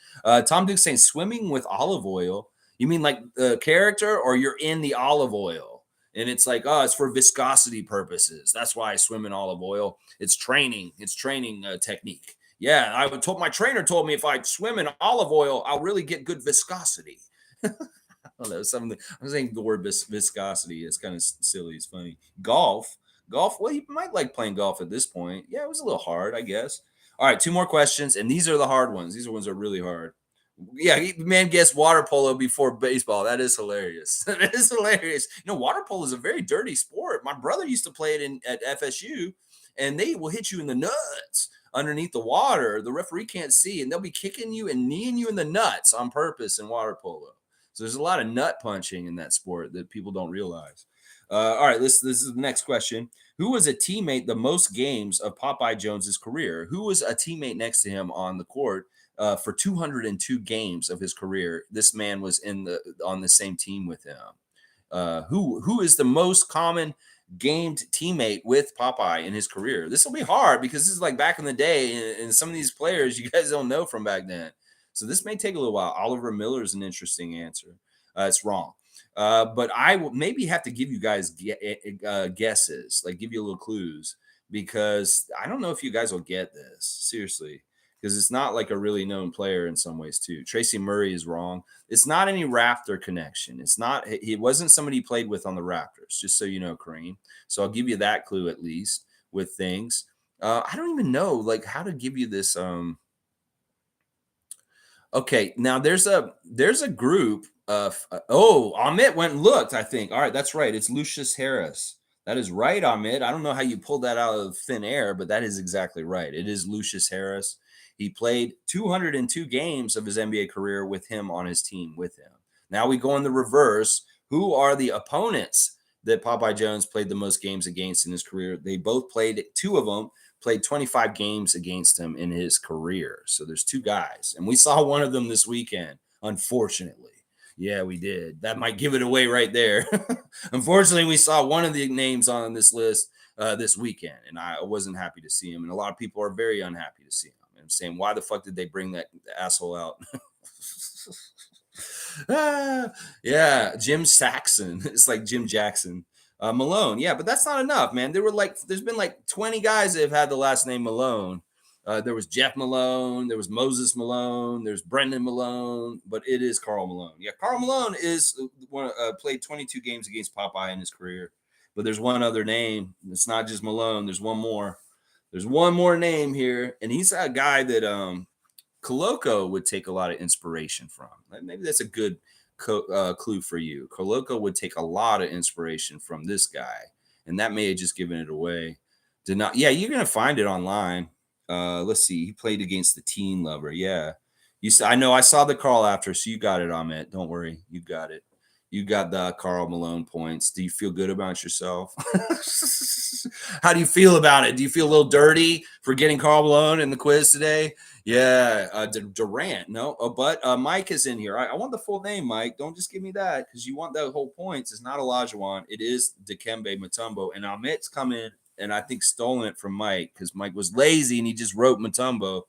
Tom Duke saying swimming with olive oil. You mean like the character, or you're in the olive oil? And it's like, oh, it's for viscosity purposes. That's why I swim in olive oil. It's training. It's training technique. Yeah, my trainer told me if I swim in olive oil, I'll really get good viscosity. I don't know, something. I'm saying the word viscosity is kind of silly. It's funny. Golf. Well, you might like playing golf at this point. Yeah, it was a little hard, I guess. All right, two more questions, and these are the hard ones. These are ones that are really hard. Yeah, man guessed water polo before baseball. That is hilarious. That is hilarious. You know, water polo is a very dirty sport. My brother used to play it at FSU, and they will hit you in the nuts underneath the water. The referee can't see, and they'll be kicking you and kneeing you in the nuts on purpose in water polo. So there's a lot of nut punching in that sport that people don't realize. All right, this is the next question. Who was a teammate the most games of Popeye Jones's career? Who was a teammate next to him on the court? For 202 games of his career, this man was on the same team with him. Who is the most common gamed teammate with Popeye in his career? This will be hard because this is like back in the day, and some of these players you guys don't know from back then. So this may take a little while. Oliver Miller is an interesting answer. It's wrong. But I will maybe have to give you guys guesses, like give you a little clues, because I don't know if you guys will get this seriously, because it's not like a really known player in some ways too. Tracy Murray is wrong. It's not any Raptor connection. It's not. He wasn't somebody he played with on the Raptors. Just so you know, Kareem. So I'll give you that clue at least with things. I don't even know like how to give you this. Okay, now there's a group of Amit went and looked, I think. All right, that's right. It's Lucius Harris. That is right, Amit. I don't know how you pulled that out of thin air, but that is exactly right. It is Lucius Harris. He played 202 games of his NBA career with him on his team with him. Now we go in the reverse. Who are the opponents that Popeye Jones played the most games against in his career? They both played, two of them played 25 games against him in his career. So there's two guys, and we saw one of them this weekend, unfortunately. Yeah, we did. That might give it away right there. Unfortunately, we saw one of the names on this list this weekend, and I wasn't happy to see him. And a lot of people are very unhappy to see him. And I'm saying, why the fuck did they bring that asshole out? Yeah, Jim Saxon. It's like Jim Jackson. Malone, yeah, but that's not enough, man. There's been like 20 guys that have had the last name Malone. There was Jeff Malone, there was Moses Malone, there's Brendan Malone, but it is Karl Malone. Yeah, Karl Malone is one played 22 games against Popeye in his career, but there's one other name. It's not just Malone. There's one more. There's one more name here, and he's a guy that Coloco would take a lot of inspiration from. Maybe that's a good clue for you. Coloco would take a lot of inspiration from this guy, and that may have just given it away. Did not. Yeah, you're gonna find it online. Let's see. He played against the Teen Lover. Yeah, I know. I saw the Carl after, so you got it, Ahmet. Don't worry, you got it. You got the Karl Malone points. Do you feel good about yourself? How do you feel about it? Do you feel a little dirty for getting Karl Malone in the quiz today? Yeah, Durant. No, but Mike is in here. I want the full name, Mike. Don't just give me that because you want the whole points. It's not Olajuwon. It is Dikembe Mutombo. And Amit's come in and I think stolen it from Mike because Mike was lazy and he just wrote Mutombo.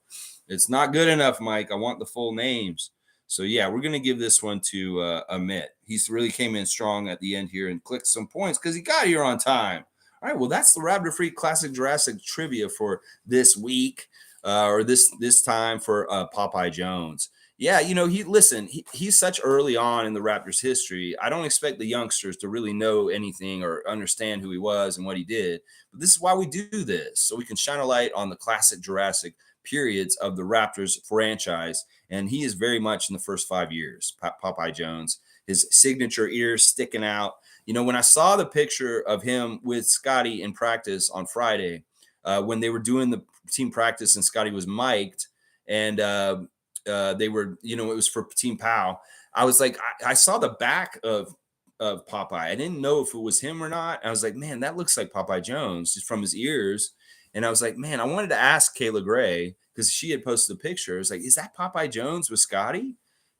It's not good enough, Mike. I want the full names. So, yeah, we're going to give this one to Amit. He's really came in strong at the end here and clicked some points because he got here on time. All right, well, that's the Raptor Freak Classic Jurassic Trivia for this week or this time for Popeye Jones. Yeah, you know, he's such early on in the Raptors history. I don't expect the youngsters to really know anything or understand who he was and what he did. But this is why we do this, so we can shine a light on the classic Jurassic periods of the Raptors franchise. And he is very much in the first 5 years, Popeye Jones, his signature ears sticking out. You know, when I saw the picture of him with Scotty in practice on Friday, when they were doing the team practice and Scotty was mic'd and they were, you know, it was for Team Pow. I was like, I saw the back of Popeye. I didn't know if it was him or not. I was like, man, that looks like Popeye Jones just from his ears. And I was like, man, I wanted to ask Kayla Gray because she had posted a picture. I was like, is that Popeye Jones with Scotty?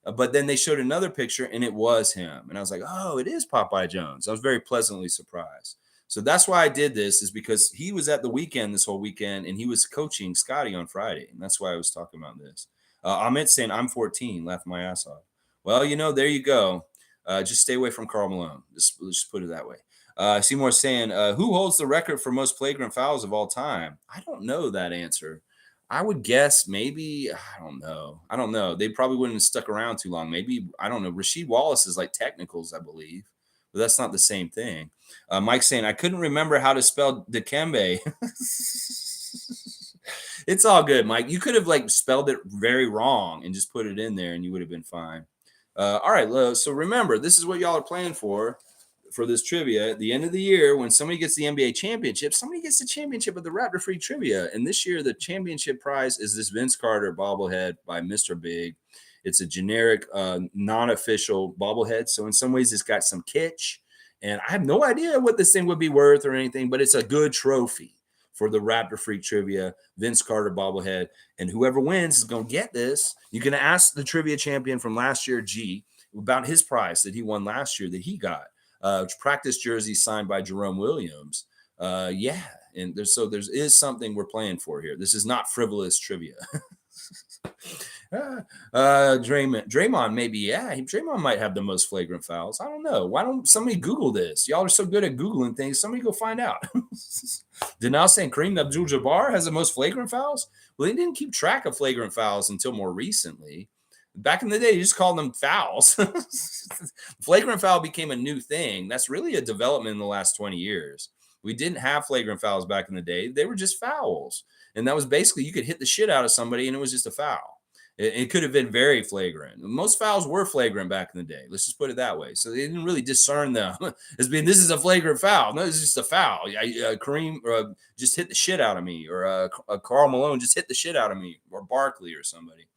But then they showed another picture and it was him. And I was like, oh, it is Popeye Jones. I was very pleasantly surprised. So that's why I did this, is because he was at the weekend this whole weekend and he was coaching Scotty on Friday. And that's why I was talking about this. Amit saying, I'm 14, laughed my ass off. Well, you know, there you go. Just stay away from Karl Malone. Just put it that way. Seymour saying, who holds the record for most flagrant fouls of all time? I don't know that answer. I would guess maybe, I don't know. They probably wouldn't have stuck around too long. Maybe, I don't know. Rasheed Wallace is like technicals, I believe. But that's not the same thing. Mike saying, I couldn't remember how to spell Dikembe. It's all good, Mike. You could have like spelled it very wrong and just put it in there and you would have been fine. All right, so remember, this is what y'all are playing for this trivia. At the end of the year, when somebody gets the NBA championship, somebody gets the championship of the Raptor Freak Trivia. And this year, the championship prize is this Vince Carter bobblehead by Mr. Big. It's a generic, non-official bobblehead. So in some ways, it's got some kitsch. And I have no idea what this thing would be worth or anything, but it's a good trophy for the Raptor Freak Trivia Vince Carter bobblehead. And whoever wins is going to get this. You can ask the trivia champion from last year, G, about his prize that he won last year that he got. Practice jersey signed by Jerome Williams. Yeah. And there is something we're playing for here. This is not frivolous trivia. Draymond, maybe, yeah. Draymond might have the most flagrant fouls. I don't know. Why don't somebody Google this? Y'all are so good at Googling things. Somebody go find out. Denal saying Kareem Abdul-Jabbar has the most flagrant fouls? Well, they didn't keep track of flagrant fouls until more recently. Back in the day, you just called them fouls. Flagrant foul became a new thing. That's really a development in the last 20 years. We didn't have flagrant fouls back in the day. They were just fouls. And that was basically you could hit the shit out of somebody and it was just a foul. It could have been very flagrant. Most fouls were flagrant back in the day. Let's just put it that way. So they didn't really discern them as being this is a flagrant foul. No, this is just a foul. Kareem just hit the shit out of me, or Karl Malone just hit the shit out of me, or Barkley or somebody.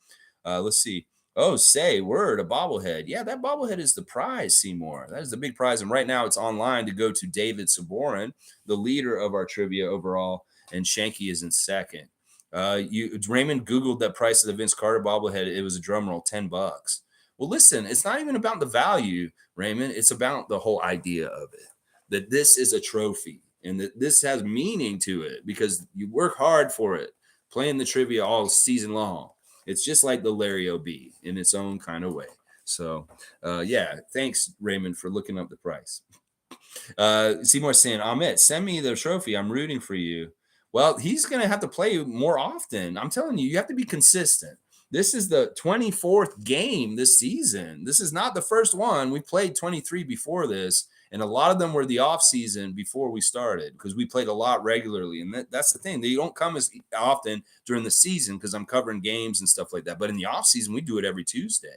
Let's see. Oh, say word, a bobblehead. Yeah, that bobblehead is the prize, Seymour. That is the big prize. And right now it's online to go to David Saborin, the leader of our trivia overall, and Shanky is in second. Raymond Googled that price of the Vince Carter bobblehead. It was a drum roll, $10. Well, listen, it's not even about the value, Raymond. It's about the whole idea of it. That this is a trophy and that this has meaning to it because you work hard for it, playing the trivia all season long. It's just like the Larry O.B. in its own kind of way. So, yeah, thanks, Raymond, for looking up the price. Seymour saying, Ahmet, send me the trophy. I'm rooting for you. Well, he's going to have to play more often. I'm telling you, you have to be consistent. This is the 24th game this season. This is not the first one. We played 23 before this, and a lot of them were the off season before we started because we played a lot regularly. And that's the thing. They don't come as often during the season because I'm covering games and stuff like that. But in the off season, we do it every Tuesday.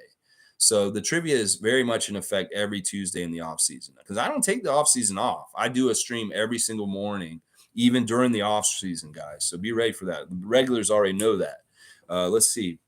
So the trivia is very much in effect every Tuesday in the off season because I don't take the off season off. I do a stream every single morning, even during the off season, guys. So be ready for that. The regulars already know that. Let's see.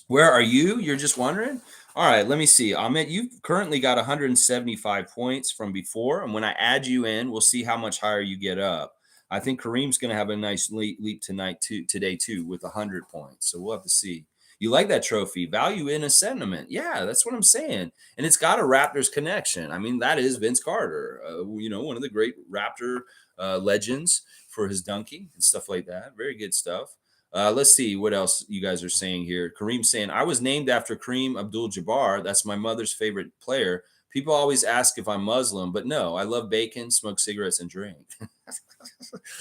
Where are you? You're just wondering? All right, let me see. Ahmet, you've currently got 175 points from before. And when I add you in, we'll see how much higher you get up. I think Kareem's going to have a nice leap today too, with 100 points. So we'll have to see. You like that trophy? Value in a sentiment. Yeah, that's what I'm saying. And it's got a Raptors connection. I mean, that is Vince Carter, one of the great Raptor legends for his dunking and stuff like that. Very good stuff. Let's see what else you guys are saying here. Kareem saying, I was named after Kareem Abdul-Jabbar. That's my mother's favorite player. People always ask if I'm Muslim, but no, I love bacon, smoke cigarettes, and drink.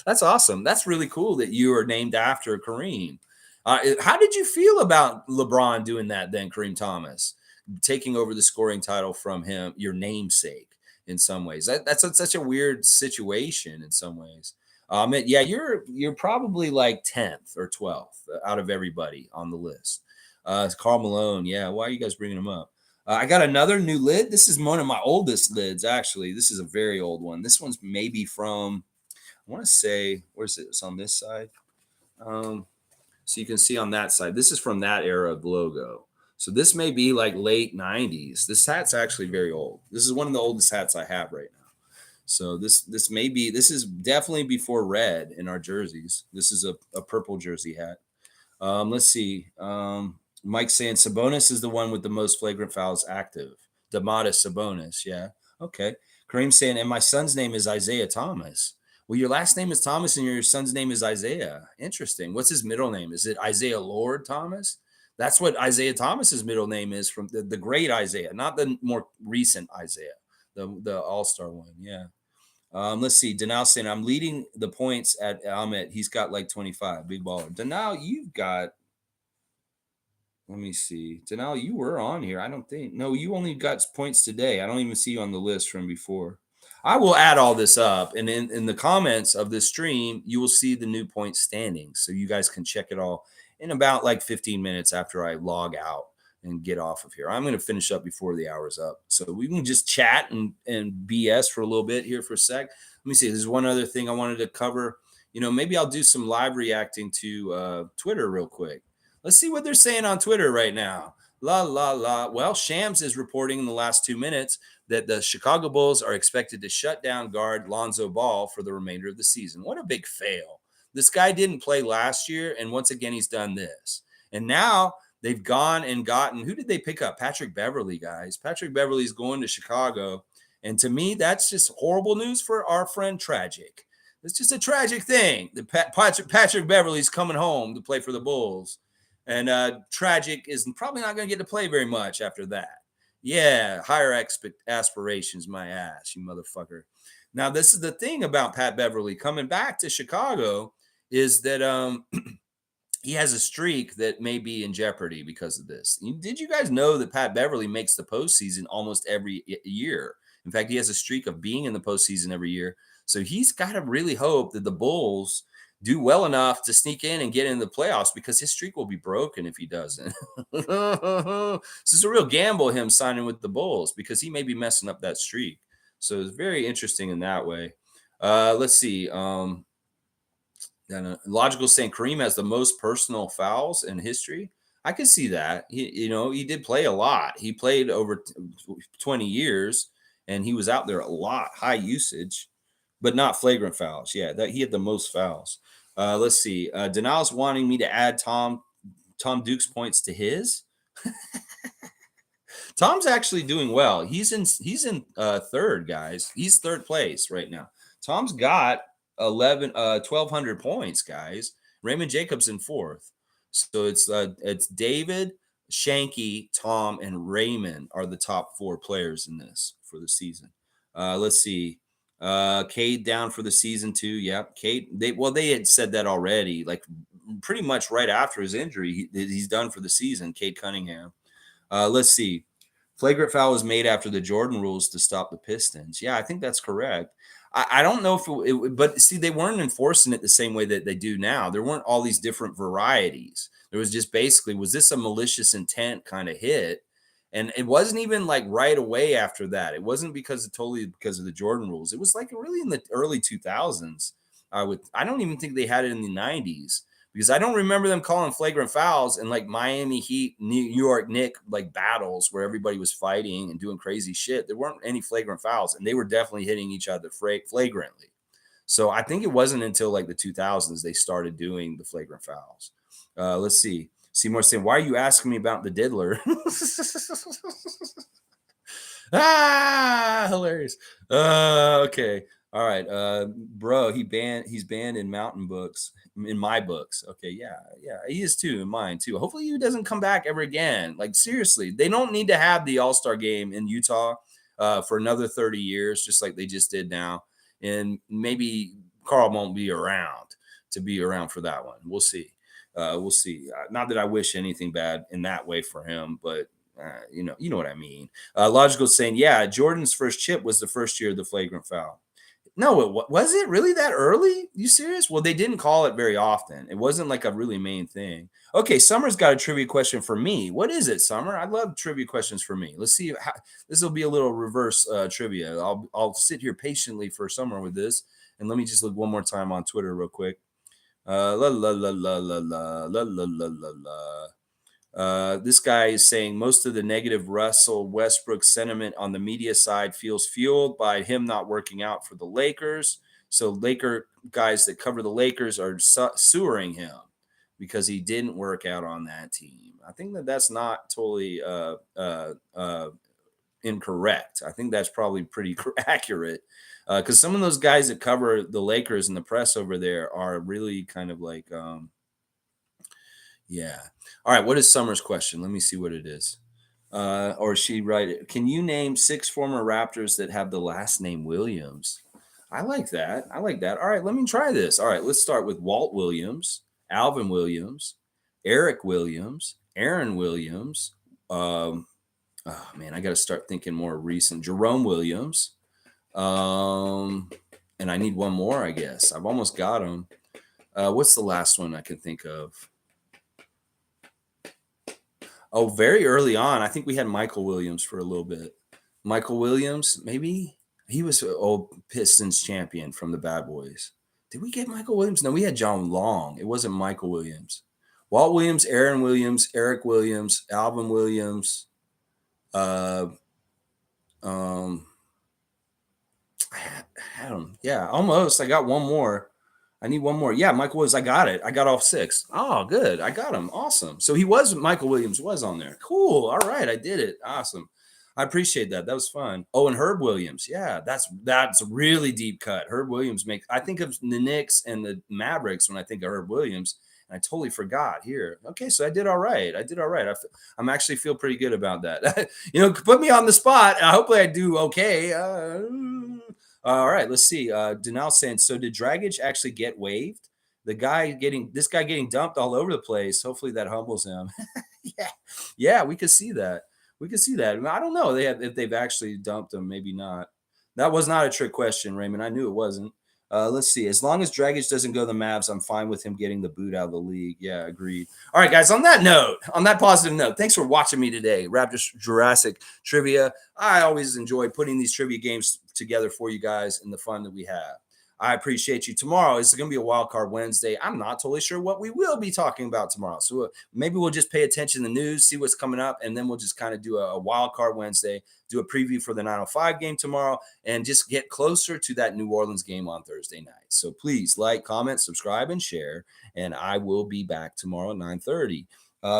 That's awesome. That's really cool that you are named after Kareem. How did you feel about LeBron doing that then, Kareem Thomas, taking over the scoring title from him, your namesake, in some ways? That's such a weird situation in some ways. Yeah, you're probably like 10th or 12th out of everybody on the list. Karl Malone, yeah. Why are you guys bringing him up? I got another new lid. This is one of my oldest lids, actually. This is a very old one. This one's maybe from, I want to say, where's it? It's on this side. So you can see on that side, this is from that era of the logo. So this may be like late 90s. This hat's actually very old. This is one of the oldest hats I have right now. So this is definitely before red in our jerseys. This is a purple jersey hat. Let's see. Mike saying Sabonis is the one with the most flagrant fouls active. Domantas Sabonis. Yeah. Okay. Kareem saying, and my son's name is Isaiah Thomas. Well, your last name is Thomas and your son's name is Isaiah. Interesting. What's his middle name? Is it Isaiah Lord Thomas? That's what Isaiah Thomas's middle name is, from the great Isaiah, not the more recent Isaiah, the all-star one. Yeah. Let's see. Danal saying, I'm leading the points at Ahmet. He's got like 25. Big baller. Danal, you've got, let me see. Danal, you were on here. I don't think. No, you only got points today. I don't even see you on the list from before. I will add all this up. And in the comments of this stream, you will see the new point standings. So you guys can check it all in about like 15 minutes after I log out and get off of here. I'm going to finish up before the hour's up. So we can just chat and BS for a little bit here for a sec. Let me see. There's one other thing I wanted to cover. Maybe I'll do some live reacting to Twitter real quick. Let's see what they're saying on Twitter right now. La, la, la. Well, Shams is reporting in the last 2 minutes that the Chicago Bulls are expected to shut down guard Lonzo Ball for the remainder of the season. What a big fail. This guy didn't play last year, and once again, he's done this. And now they've gone and gotten, who did they pick up? Patrick Beverley, guys. Patrick Beverley's going to Chicago. And to me, that's just horrible news for our friend Tragic. It's just a tragic thing that Patrick Beverley's coming home to play for the Bulls. And Tragic is probably not going to get to play very much after that. Yeah, higher aspirations, my ass, you motherfucker. Now, this is the thing about Pat Beverly coming back to Chicago is that he has a streak that may be in jeopardy because of this. Did you guys know that Pat Beverly makes the postseason almost every year? In fact, he has a streak of being in the postseason every year. So he's got to really hope that the Bulls do well enough to sneak in and get in the playoffs because his streak will be broken if he doesn't. So it's a real gamble him signing with the Bulls because he may be messing up that streak. So it's very interesting in that way. Let's see. Logical saying Kareem has the most personal fouls in history. I could see that. He did play a lot. He played over 20 years, and he was out there a lot, high usage, but not flagrant fouls. Yeah, that he had the most fouls. Let's see. Denal's wanting me to add Tom Duke's points to his. Tom's actually doing well. He's in third, guys. He's third place right now. Tom's got 1,200 points, guys. Raymond Jacobs in fourth. So it's David, Shanky, Tom, and Raymond are the top four players in this for the season. Let's see. Cade down for the season too. Yep. Cade. They had said that already. Like pretty much right after his injury, he's done for the season. Cade Cunningham. Let's see. Flagrant foul was made after the Jordan rules to stop the Pistons. Yeah, I think that's correct. I don't know if but see, they weren't enforcing it the same way that they do now. There weren't all these different varieties. There was just basically, was this a malicious intent kind of hit? And it wasn't even like right away after that. It wasn't because of the Jordan rules. It was like really in the early 2000s. I don't even think they had it in the 90s. Because I don't remember them calling flagrant fouls in like Miami Heat, New York Knicks like battles where everybody was fighting and doing crazy shit. There weren't any flagrant fouls, and they were definitely hitting each other flagrantly. So I think it wasn't until like the 2000s they started doing the flagrant fouls. Let's see. Seymour saying, "Why are you asking me about the diddler?" Hilarious. Okay. All right. Bro, he's banned in mountain books, in my books. Okay, yeah, he is too, in mine too. Hopefully he doesn't come back ever again. Like seriously, they don't need to have the All-Star game in Utah for another 30 years, just like they just did now. And maybe Carl won't be around for that one. We'll see. We'll see. Not that I wish anything bad in that way for him, but you know what I mean. Logical saying, yeah, Jordan's first chip was the first year of the flagrant foul. No, was it really that early? You serious? Well, they didn't call it very often. It wasn't like a really main thing. Okay, Summer's got a trivia question for me. What is it, Summer? I'd love trivia questions for me. Let's see. This will be a little reverse trivia. I'll sit here patiently for Summer with this, and let me just look one more time on Twitter real quick. La la la la la la la la la la la. This guy is saying most of the negative Russell Westbrook sentiment on the media side feels fueled by him not working out for the Lakers. So Laker guys that cover the Lakers are sewering him because he didn't work out on that team. I think that's not totally incorrect. I think that's probably pretty accurate because some of those guys that cover the Lakers and the press over there are really kind of like yeah. All right. What is Summer's question? Let me see what it is. Or she write it. Can you name 6 former Raptors that have the last name Williams? I like that. All right. Let me try this. All right. Let's start with Walt Williams, Alvin Williams, Eric Williams, Aaron Williams. Oh, man. I got to start thinking more recent. Jerome Williams. And I need one more, I guess. I've almost got them. What's the last one I can think of? Oh, very early on, I think we had Michael Williams for a little bit. Michael Williams, maybe he was an old Pistons champion from the Bad Boys. Did we get Michael Williams? No, we had John Long. It wasn't Michael Williams. Walt Williams, Aaron Williams, Eric Williams, Alvin Williams. I had him. Yeah, almost. I got one more. I need one more. Yeah, Michael Williams. I got it. I got all 6. Oh, good. I got him. Awesome. So Michael Williams was on there. Cool. All right. I did it. Awesome. I appreciate that. That was fun. Oh, and Herb Williams. Yeah, that's a really deep cut. Herb Williams makes I think of the Knicks and the Mavericks when I think of Herb Williams, and I totally forgot here. Okay, so I did all right. I did all right. I'm actually feel pretty good about that. Put me on the spot. Hopefully, I do okay. All right, let's see. Denal saying, so did Dragic actually get waived? This guy getting dumped all over the place. Hopefully that humbles him. Yeah, yeah, we could see that. We could see that. I don't know if they've actually dumped him. Maybe not. That was not a trick question, Raymond. I knew it wasn't. Let's see. As long as Dragic doesn't go to the Mavs, I'm fine with him getting the boot out of the league. Yeah, agreed. All right, guys. On that positive note, thanks for watching me today. Raptors Jurassic Trivia. I always enjoy putting these trivia games together for you guys and the fun that we have. I appreciate you. Tomorrow is going to be a wild card Wednesday. I'm not totally sure what we will be talking about tomorrow. So maybe we'll just pay attention to the news, see what's coming up, and then we'll just kind of do a wild card Wednesday, do a preview for the 9:05 game tomorrow, and just get closer to that New Orleans game on Thursday night. So please like, comment, subscribe, and share. And I will be back tomorrow at 9:30.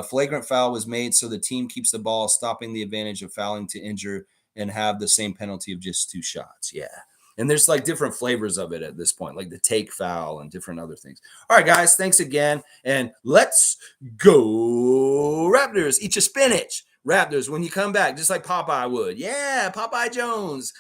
Flagrant foul was made so the team keeps the ball, stopping the advantage of fouling to injure and have the same penalty of just 2 shots. Yeah. And there's like different flavors of it at this point, like the take foul and different other things. All right, guys, thanks again. And let's go Raptors. Eat your spinach. Raptors, when you come back, just like Popeye would. Yeah, Popeye Jones.